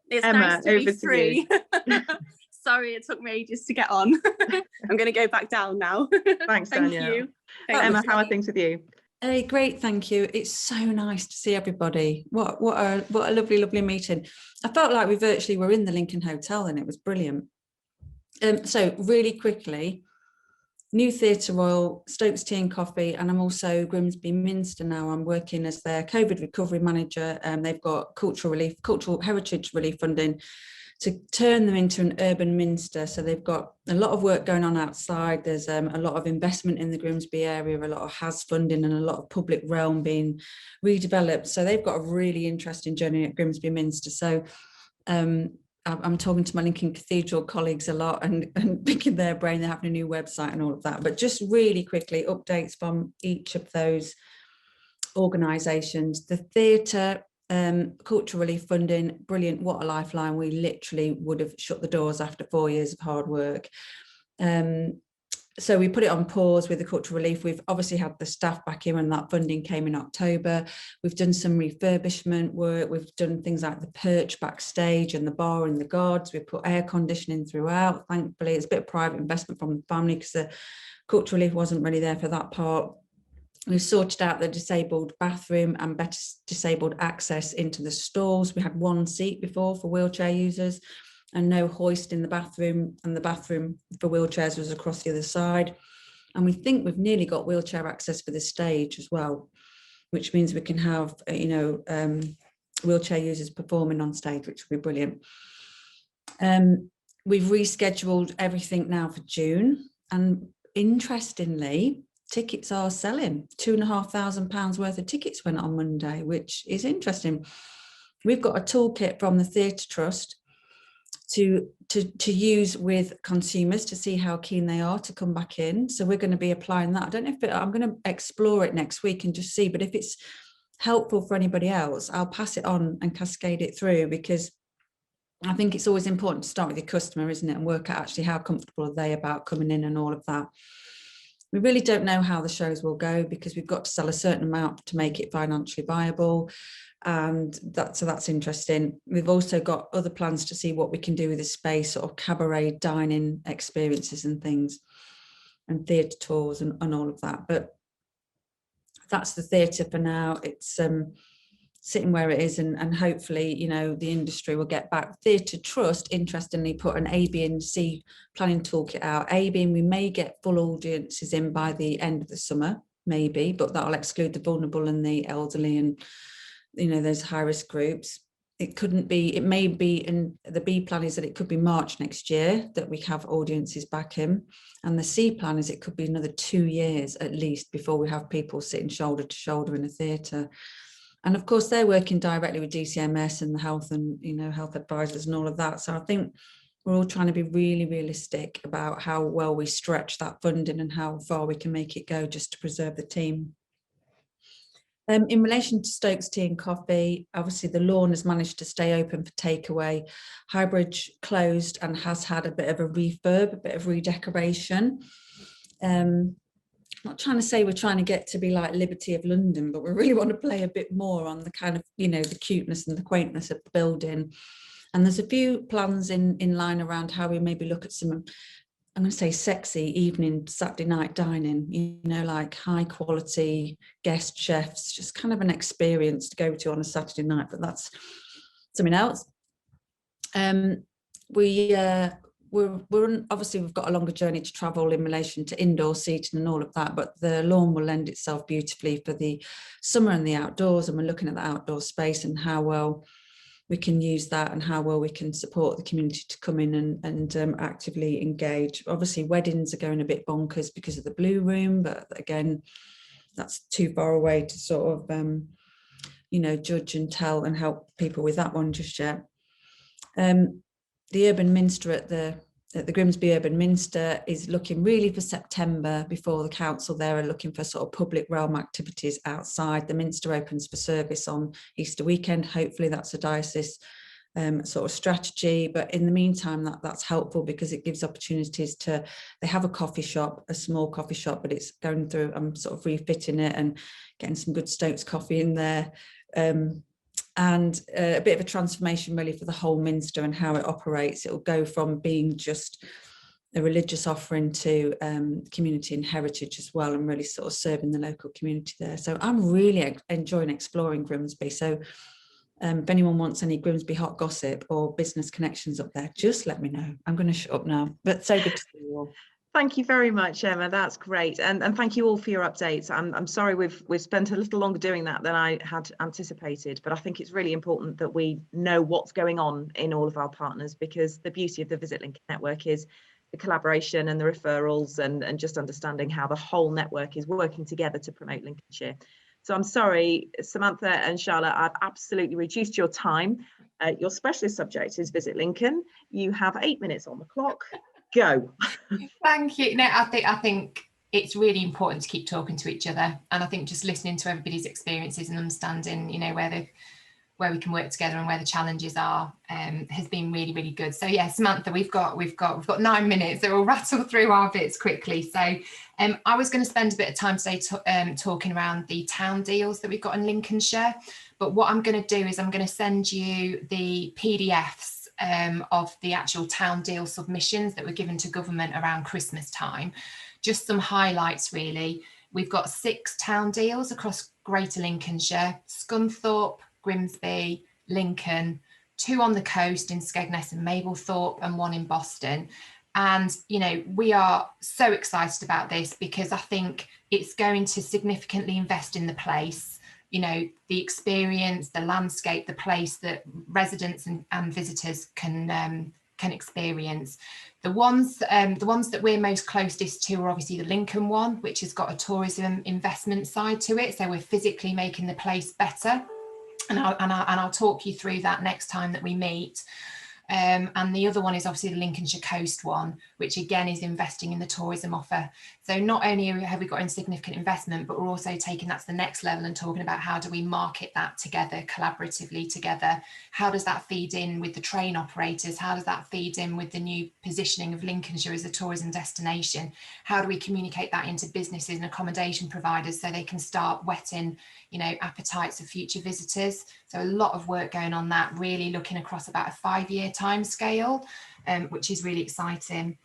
It's Emma, nice to be free. Sorry, it took me ages to get on. I'm going to go back down now. Thanks, Thank Danielle. you. Emma, how are things with you? Hey, great, thank you. It's so nice to see everybody. What a lovely meeting. I felt like we virtually were in the Lincoln Hotel, and it was brilliant. So really quickly, New Theatre Royal, Stokes Tea and Coffee, and I'm also Grimsby Minster now. I'm working as their COVID recovery manager, and they've got cultural heritage relief funding to turn them into an urban minster. So they've got a lot of work going on outside. There's a lot of investment in the Grimsby area, a lot of HAS funding, and a lot of public realm being redeveloped. So they've got a really interesting journey at Grimsby Minster. So I'm talking to my Lincoln Cathedral colleagues a lot and picking their brain. They're having a new website and all of that. But just really quickly, updates from each of those organisations. The theatre, cultural relief funding, brilliant, what a lifeline. We literally would have shut the doors after 4 years of hard work. So we put it on pause with the cultural relief. We've obviously had the staff back in when that funding came in October. We've done some refurbishment work. We've done things like the perch backstage and the bar and the guards. We've put air conditioning throughout. Thankfully, it's a bit of private investment from the family because the cultural relief wasn't really there for that part. We've sorted out the disabled bathroom and better disabled access into the stalls. We had one seat before for wheelchair users and no hoist in the bathroom, and the bathroom for wheelchairs was across the other side. And we think we've nearly got wheelchair access for the stage as well, which means we can have, wheelchair users performing on stage, which will be brilliant. We've rescheduled everything now for June, and interestingly, tickets are selling. £2,500 worth of tickets went on Monday, which is interesting. We've got a toolkit from the Theatre Trust to use with consumers to see how keen they are to come back in. So we're going to be applying that. I don't know if I'm going to explore it next week and just see, but if it's helpful for anybody else, I'll pass it on and cascade it through, because I think it's always important to start with your customer, isn't it, and work out actually how comfortable are they about coming in and all of that. We really don't know how the shows will go, because we've got to sell a certain amount to make it financially viable. And that's interesting. We've also got other plans to see what we can do with the space, sort of cabaret dining experiences and things, and theatre tours and all of that. But that's the theatre for now. It's sitting where it is, and hopefully, you know, the industry will get back. Theatre Trust, interestingly, put an A, B and C planning toolkit out. A being we may get full audiences in by the end of the summer, maybe, but that'll exclude the vulnerable and the elderly and, you know, those high risk groups. It may be, and the B plan is that it could be March next year that we have audiences back in. And the C plan is it could be another 2 years at least before we have people sitting shoulder to shoulder in a theatre. And of course, they're working directly with DCMS and the health and, you know, health advisors and all of that. So I think we're all trying to be really realistic about how well we stretch that funding and how far we can make it go just to preserve the team. In relation to Stokes Tea and Coffee, obviously the lawn has managed to stay open for takeaway. Highbridge closed and has had a bit of a refurb, a bit of redecoration. Not trying to say we're trying to get to be like Liberty of London, but we really want to play a bit more on the kind of, you know, the cuteness and the quaintness of the building. And there's a few plans in line around how we maybe look at some, I'm going to say sexy evening Saturday night dining, you know, like high quality guest chefs, just kind of an experience to go to on a Saturday night, but that's something else. We're obviously, we've got a longer journey to travel in relation to indoor seating and all of that, but the lawn will lend itself beautifully for the summer and the outdoors. And we're looking at the outdoor space and how well we can use that and how well we can support the community to come in and actively engage. Obviously, weddings are going a bit bonkers because of the Blue Room, but again, that's too far away to sort of, you know, judge and tell and help people with that one just yet. The Urban Minster at the Grimsby Urban Minster is looking really for September, before the council there are looking for sort of public realm activities outside. The Minster opens for service on Easter weekend. Hopefully that's a diocese sort of strategy, but in the meantime that's helpful because it gives opportunities to, they have a coffee shop, a small coffee shop, but it's going through, I'm sort of refitting it and getting some good Stokes coffee in there. And a bit of a transformation really for the whole Minster and how it operates. It will go from being just a religious offering to community and heritage as well, and really sort of serving the local community there. So I'm really enjoying exploring Grimsby. So if anyone wants any Grimsby hot gossip or business connections up there, just let me know. I'm going to shut up now, but so good to see you all. Thank you very much, Emma. That's great, and thank you all for your updates. I'm sorry we've spent a little longer doing that than I had anticipated, but I think it's really important that we know what's going on in all of our partners, because the beauty of the Visit Lincoln network is the collaboration and the referrals and just understanding how the whole network is working together to promote Lincolnshire. So I'm sorry, Samantha and Charlotte, I've absolutely reduced your time. Your specialist subject is Visit Lincoln. You have 8 minutes on the clock. Go. Thank you. No, I think it's really important to keep talking to each other, and I think just listening to everybody's experiences and understanding, you know, where we can work together and where the challenges are has been really, really good. So yeah, Samantha, we've got 9 minutes, so we'll rattle through our bits quickly. So I was going to spend a bit of time today talking around the town deals that we've got in Lincolnshire, but what I'm going to do is I'm going to send you the PDFs of the actual town deal submissions that were given to government around Christmas time. Just some highlights really. We've got 6 town deals across Greater Lincolnshire: Scunthorpe, Grimsby, Lincoln, 2 on the coast in Skegness and Mablethorpe, and 1 in Boston. And, you know, we are so excited about this because I think it's going to significantly invest in the place, you know, the experience, the landscape, the place that residents and visitors can can experience. The ones that we're most closest to are obviously the Lincoln one, which has got a tourism investment side to it. So we're physically making the place better. And I'll talk you through that next time that we meet. And the other one is obviously the Lincolnshire Coast one, which again is investing in the tourism offer. So not only have we got insignificant investment, but we're also taking that to the next level and talking about how do we market that together, collaboratively together. How does that feed in with the train operators? How does that feed in with the new positioning of Lincolnshire as a tourism destination? How do we communicate that into businesses and accommodation providers so they can start whetting, you know, appetites of future visitors? So a lot of work going on that, really looking across about a 5-year time scale, which is really exciting.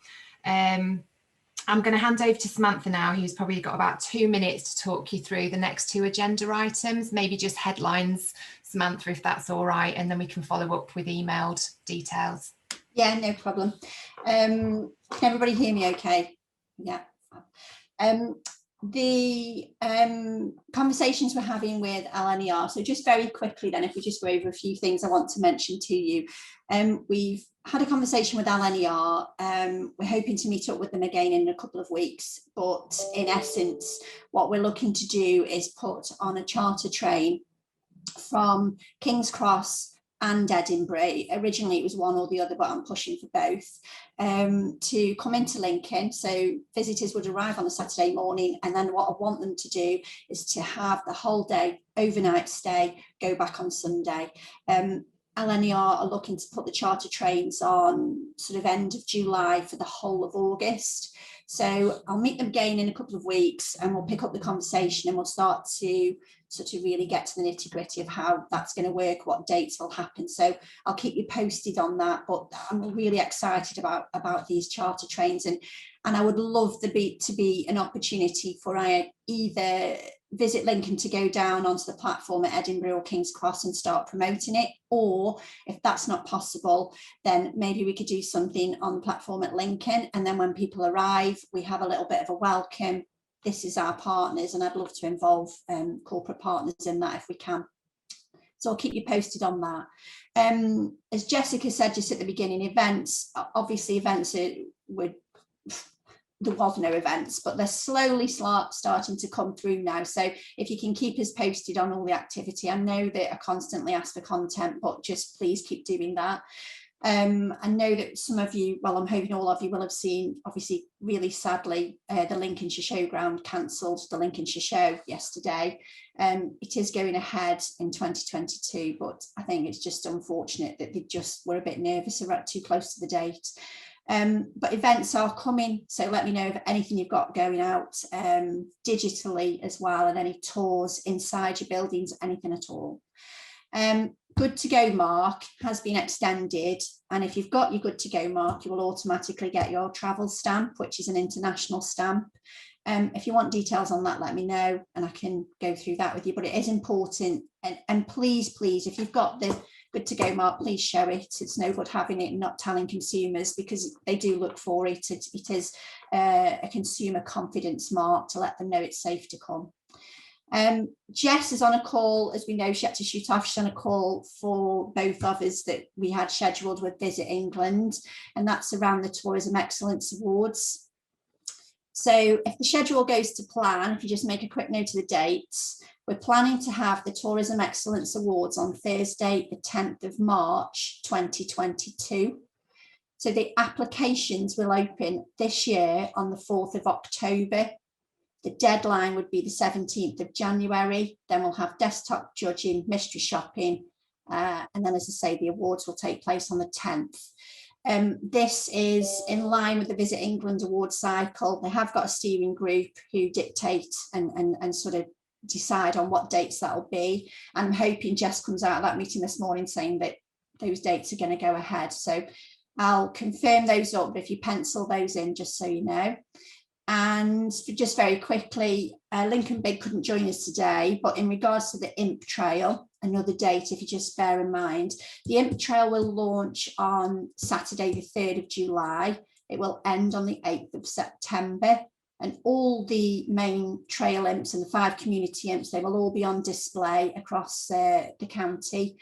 I'm going to hand over to Samantha now, who's probably got about 2 minutes to talk you through the next 2 agenda items, maybe just headlines, Samantha, if that's all right, and then we can follow up with emailed details. Yeah, no problem. Can everybody hear me okay? Yeah. The conversations we're having with LNER, so just very quickly then, if we just go over a few things I want to mention to you. We've had a conversation with LNER. We're hoping to meet up with them again in a couple of weeks, but in essence what we're looking to do is put on a charter train from King's Cross and Edinburgh. Originally it was one or the other, but I'm pushing for both, to come into Lincoln. So visitors would arrive on a Saturday morning, and then what I want them to do is to have the whole day overnight stay, go back on Sunday. LNER are looking to put the charter trains on sort of end of July for the whole of August. So I'll meet them again in a couple of weeks and we'll pick up the conversation and we'll start to sort of really get to the nitty gritty of how that's going to work, what dates will happen. So I'll keep you posted on that, but I'm really excited about these charter trains, and I would love to be an opportunity for either Visit Lincoln to go down onto the platform at Edinburgh or King's Cross and start promoting it, or if that's not possible, then maybe we could do something on the platform at Lincoln, and then when people arrive we have a little bit of a welcome. This is our partners, and I'd love to involve corporate partners in that if we can. So I'll keep you posted on that. As Jessica said just at the beginning, events, obviously events there was no events, but they're slowly starting to come through now. So if you can keep us posted on all the activity, I know that I constantly ask for content, but just please keep doing that. I know that some of you, well, I'm hoping all of you will have seen, obviously, really sadly, the Lincolnshire Showground cancelled the Lincolnshire Show yesterday. It is going ahead in 2022, but I think it's just unfortunate that they just were a bit nervous or too close to the date. But events are coming, so let me know if anything you've got going out digitally as well, and any tours inside your buildings, anything at all. Good to Go mark has been extended, and if you've got your Good to Go mark, you will automatically get your travel stamp, which is an international stamp. If you want details on that, let me know and I can go through that with you, but it is important, and please, if you've got the Good to Go mark, please show it. It's no good having it and not telling consumers, because they do look for it. It is a consumer confidence mark to let them know it's safe to come. Jess is on a call, as we know. She had to shoot off. She's on a call for both of us that we had scheduled with Visit England, and that's around the Tourism Excellence Awards. So if the schedule goes to plan, if you just make a quick note of the dates, we're planning to have the Tourism Excellence Awards on Thursday, the 10th of March, 2022. So the applications will open this year on the 4th of October. The deadline would be the 17th of January. Then we'll have desktop judging, mystery shopping, and then, as I say, the awards will take place on the 10th. This is in line with the Visit England award cycle. They have got a steering group who dictate and sort of decide on what dates that'll be. And I'm hoping Jess comes out of that meeting this morning saying that those dates are going to go ahead. So I'll confirm those up, but if you pencil those in, just so you know. And just very quickly, Lincoln Big couldn't join us today, but in regards to the Imp Trail, another date, if you just bear in mind, the Imp Trail will launch on Saturday, the 3rd of July. It will end on the 8th of September. And all the main trail imps and the 5 community imps, they will all be on display across the county.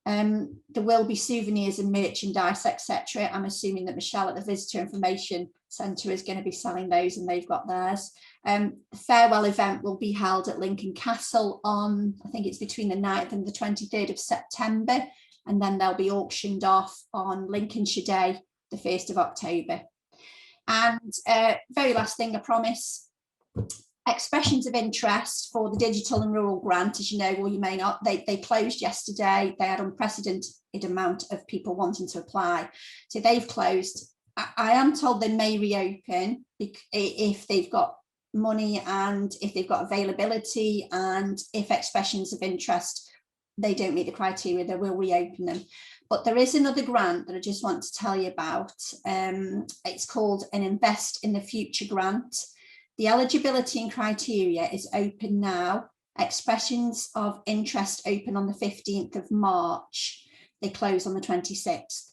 There will be souvenirs and merchandise, etc. I'm assuming that Michelle at the Visitor Information Centre is going to be selling those, and they've got theirs. The farewell event will be held at Lincoln Castle on, I think it's between the 9th and the 23rd of September, and then they'll be auctioned off on Lincolnshire Day, the 1st of October. And very last thing, I promise, expressions of interest for the Digital and Rural Grant, as you know, or you may not, they closed yesterday. They had unprecedented amount of people wanting to apply. So they've closed. I am told they may reopen if they've got money and if they've got availability, and if expressions of interest, they don't meet the criteria, they will reopen them. But there is another grant that I just want to tell you about. It's called an Invest in the Future grant. The eligibility and criteria is open now. Expressions of interest open on the 15th of March. They close on the 26th.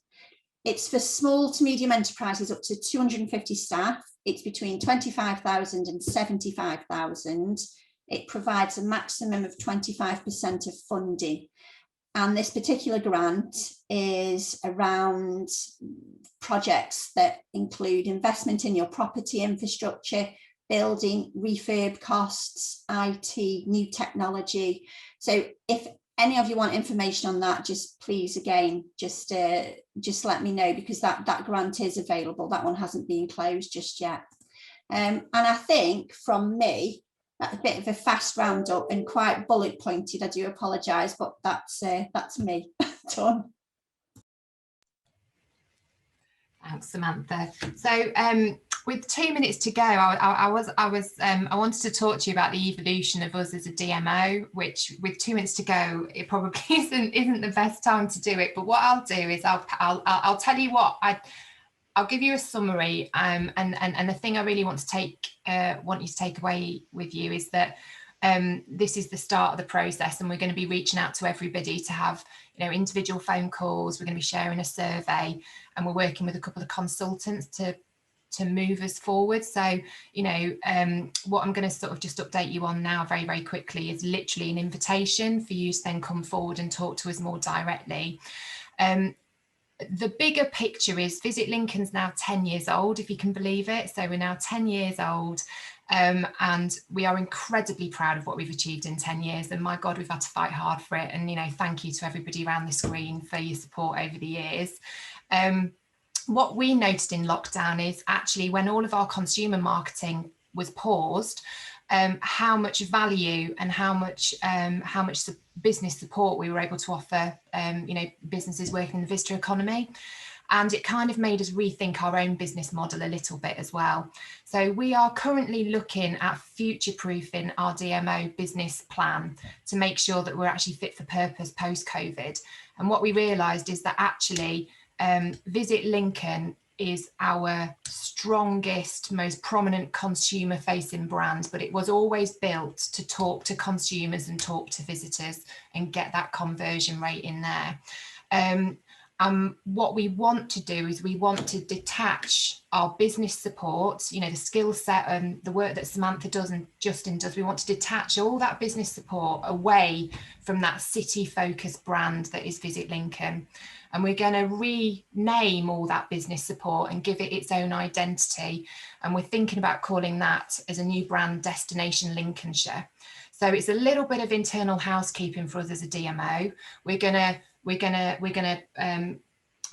It's for small to medium enterprises up to 250 staff. It's between 25,000 and 75,000. It provides a maximum of 25% of funding. And this particular grant is around projects that include investment in your property infrastructure, building, refurb costs, IT, new technology. So if any of you want information on that, just please, again, just let me know, because that grant is available. That one hasn't been closed just yet. And I think from me, that's a bit of a fast roundup and quite bullet pointed. I do apologise, but that's me done. Thanks, Samantha. So with 2 minutes to go, I wanted to talk to you about the evolution of us as a DMO, which with 2 minutes to go, it probably isn't the best time to do it. But what I'll do is I'll tell you what I'll give you a summary, and the thing I really want you to take away with you is that this is the start of the process, and we're going to be reaching out to everybody to have individual phone calls. We're going to be sharing a survey, and we're working with a couple of consultants to move us forward. So what I'm going to sort of just update you on now very, very quickly is literally an invitation for you to then come forward and talk to us more directly. The bigger picture is Visit Lincoln's now 10 years old, if you can believe it. So we're now 10 years old, and we are incredibly proud of what we've achieved in 10 years. And my God, we've had to fight hard for it. And, thank you to everybody around the screen for your support over the years. What we noticed in lockdown is actually when all of our consumer marketing was paused, how much value and how much business support we were able to offer, businesses working in the visitor economy. And it kind of made us rethink our own business model a little bit as well. So we are currently looking at future-proofing our DMO business plan to make sure that we're actually fit for purpose post-COVID. And what we realised is that actually Visit Lincoln is our strongest, most prominent consumer-facing brand, but it was always built to talk to consumers and talk to visitors and get that conversion rate in there. What we want to do is we want to detach our business support, the skill set and the work that Samantha does and Justin does. We want to detach all that business support away from that city-focused brand that is Visit Lincoln. And we're going to rename all that business support and give it its own identity. And we're thinking about calling that as a new brand, Destination Lincolnshire. So it's a little bit of internal housekeeping for us as a DMO. We're gonna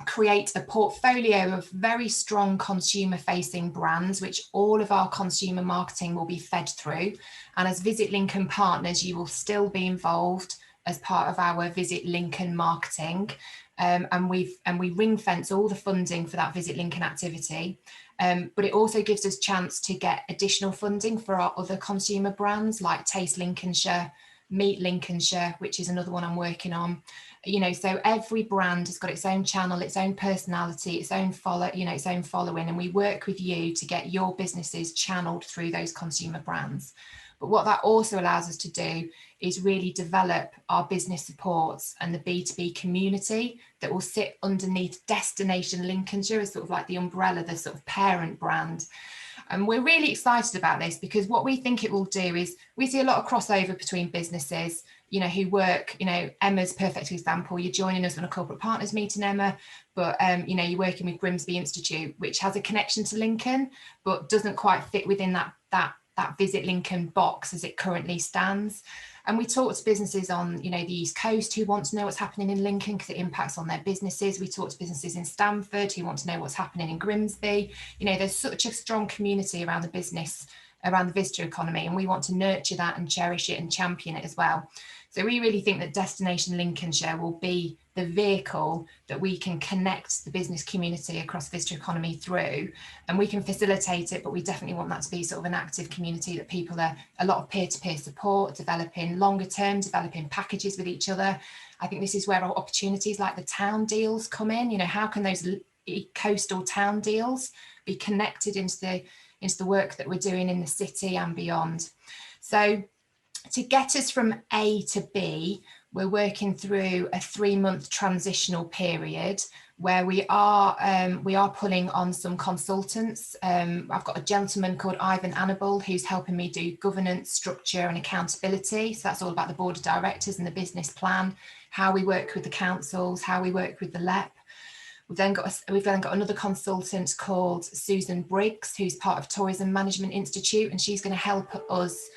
create a portfolio of very strong consumer-facing brands, which all of our consumer marketing will be fed through. And as Visit Lincoln partners, you will still be involved as part of our Visit Lincoln marketing. And we ring fence all the funding for that Visit Lincoln activity. But it also gives us a chance to get additional funding for our other consumer brands like Taste Lincolnshire, Meet Lincolnshire, which is another one I'm working on. So every brand has got its own channel, its own personality, its own following, and we work with you to get your businesses channeled through those consumer brands. But what that also allows us to do is really develop our business supports and the B2B community that will sit underneath Destination Lincolnshire as sort of like the umbrella, the sort of parent brand. And we're really excited about this because what we think it will do is we see a lot of crossover between businesses, you know, who work, you know, Emma's perfect example. You're joining us on a corporate partners meeting, Emma, but you know, you're working with Grimsby Institute, which has a connection to Lincoln, but doesn't quite fit within that Visit Lincoln box as it currently stands. And we talk to businesses on, you know, the East Coast who want to know what's happening in Lincoln because it impacts on their businesses. We talk to businesses in Stamford who want to know what's happening in Grimsby. You know, there's such a strong community around the business, around the visitor economy, and we want to nurture that and cherish it and champion it as well. So we really think that Destination Lincolnshire will be the vehicle that we can connect the business community across visitor economy through, and we can facilitate it, but we definitely want that to be sort of an active community, that people are a lot of peer-to-peer support, developing longer term, developing packages with each other. I think this is where our opportunities like the town deals come in. You know, how can those coastal town deals be connected into the work that we're doing in the city and beyond? So to get us from A to B, we're working through a 3-month transitional period where we are pulling on some consultants. I've got a gentleman called Ivan Annabel who's helping me do governance, structure and accountability. So that's all about the board of directors and the business plan, how we work with the councils, how we work with the LEP. We've then got another consultant called Susan Briggs, who's part of Tourism Management Institute, and she's going to help us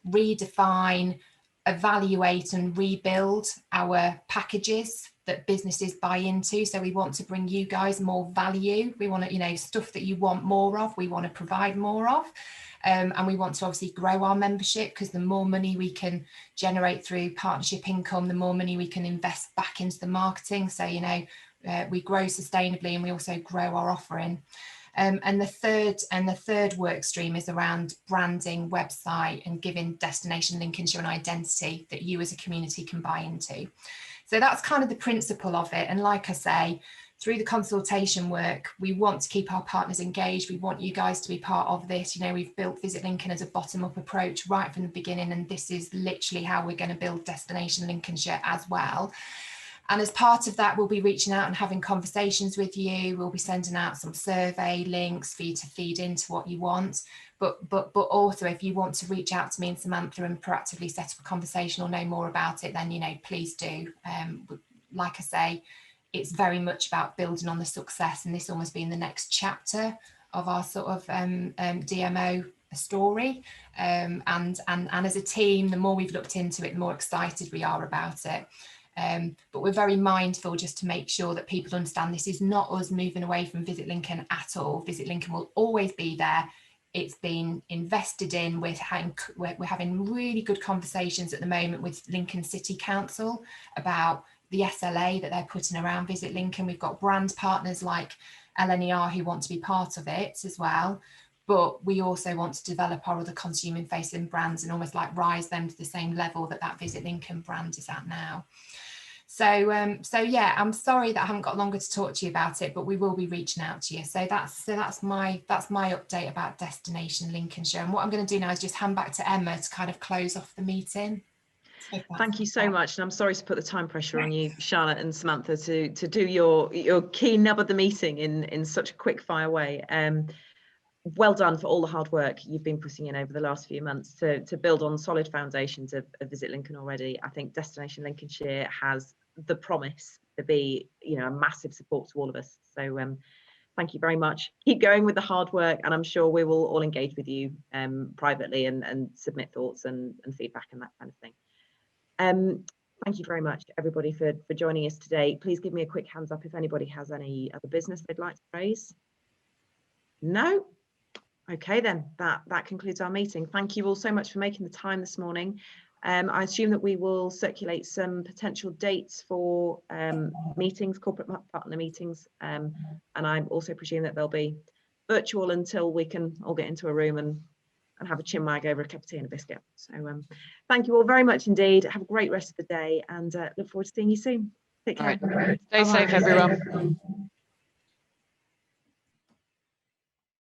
redefine, evaluate and rebuild our packages that businesses buy into. So we want to bring you guys more value. We want to, you know, stuff that you want more of, we want to provide more of. And we want to obviously grow our membership, because the more money we can generate through partnership income, the more money we can invest back into the marketing. So, you know, we grow sustainably and we also grow our offering. And the third work stream is around branding, website, and giving Destination Lincolnshire an identity that you as a community can buy into. So that's kind of the principle of it. And like I say, through the consultation work, we want to keep our partners engaged. We want you guys to be part of this. You know, we've built Visit Lincoln as a bottom-up approach right from the beginning, and this is literally how we're going to build Destination Lincolnshire as well. And as part of that, we'll be reaching out and having conversations with you. We'll be sending out some survey links for you to feed into what you want. But also, if you want to reach out to me and Samantha and proactively set up a conversation or know more about it, then, you know, please do. Like I say, it's very much about building on the success, and this almost being the next chapter of our sort of DMO story. And as a team, the more we've looked into it, the more excited we are about it. But we're very mindful just to make sure that people understand this is not us moving away from Visit Lincoln at all. Visit Lincoln will always be there. It's been invested in. We're having really good conversations at the moment with Lincoln City Council about the SLA that they're putting around Visit Lincoln. We've got brand partners like LNER who want to be part of it as well. But we also want to develop our other consumer facing brands and almost like rise them to the same level that Visit Lincoln brand is at now. So yeah, I'm sorry that I haven't got longer to talk to you about it, but we will be reaching out to you. So that's my update about Destination Lincolnshire. And what I'm going to do now is just hand back to Emma to kind of close off the meeting. Thank you so much, and I'm sorry to put the time pressure on you, Charlotte and Samantha, to do your key nub of the meeting in such a quick fire way. Well done for all the hard work you've been putting in over the last few months to build on solid foundations of Visit Lincoln already. I think Destination Lincolnshire has the promise to be, you know, a massive support to all of us. So thank you very much. Keep going with the hard work, and I'm sure we will all engage with you privately and submit thoughts and feedback and that kind of thing. Thank you very much, everybody, for joining us today. Please give me a quick hands up if anybody has any other business they'd like to raise. No? Okay, then that concludes our meeting. Thank you all so much for making the time this morning. I assume that we will circulate some potential dates for meetings, corporate partner meetings, and I also presume that they'll be virtual until we can all get into a room and have a chinwag over a cup of tea and a biscuit. So thank you all very much indeed. Have a great rest of the day, and look forward to seeing you soon. Take care. All right. Stay safe, everyone.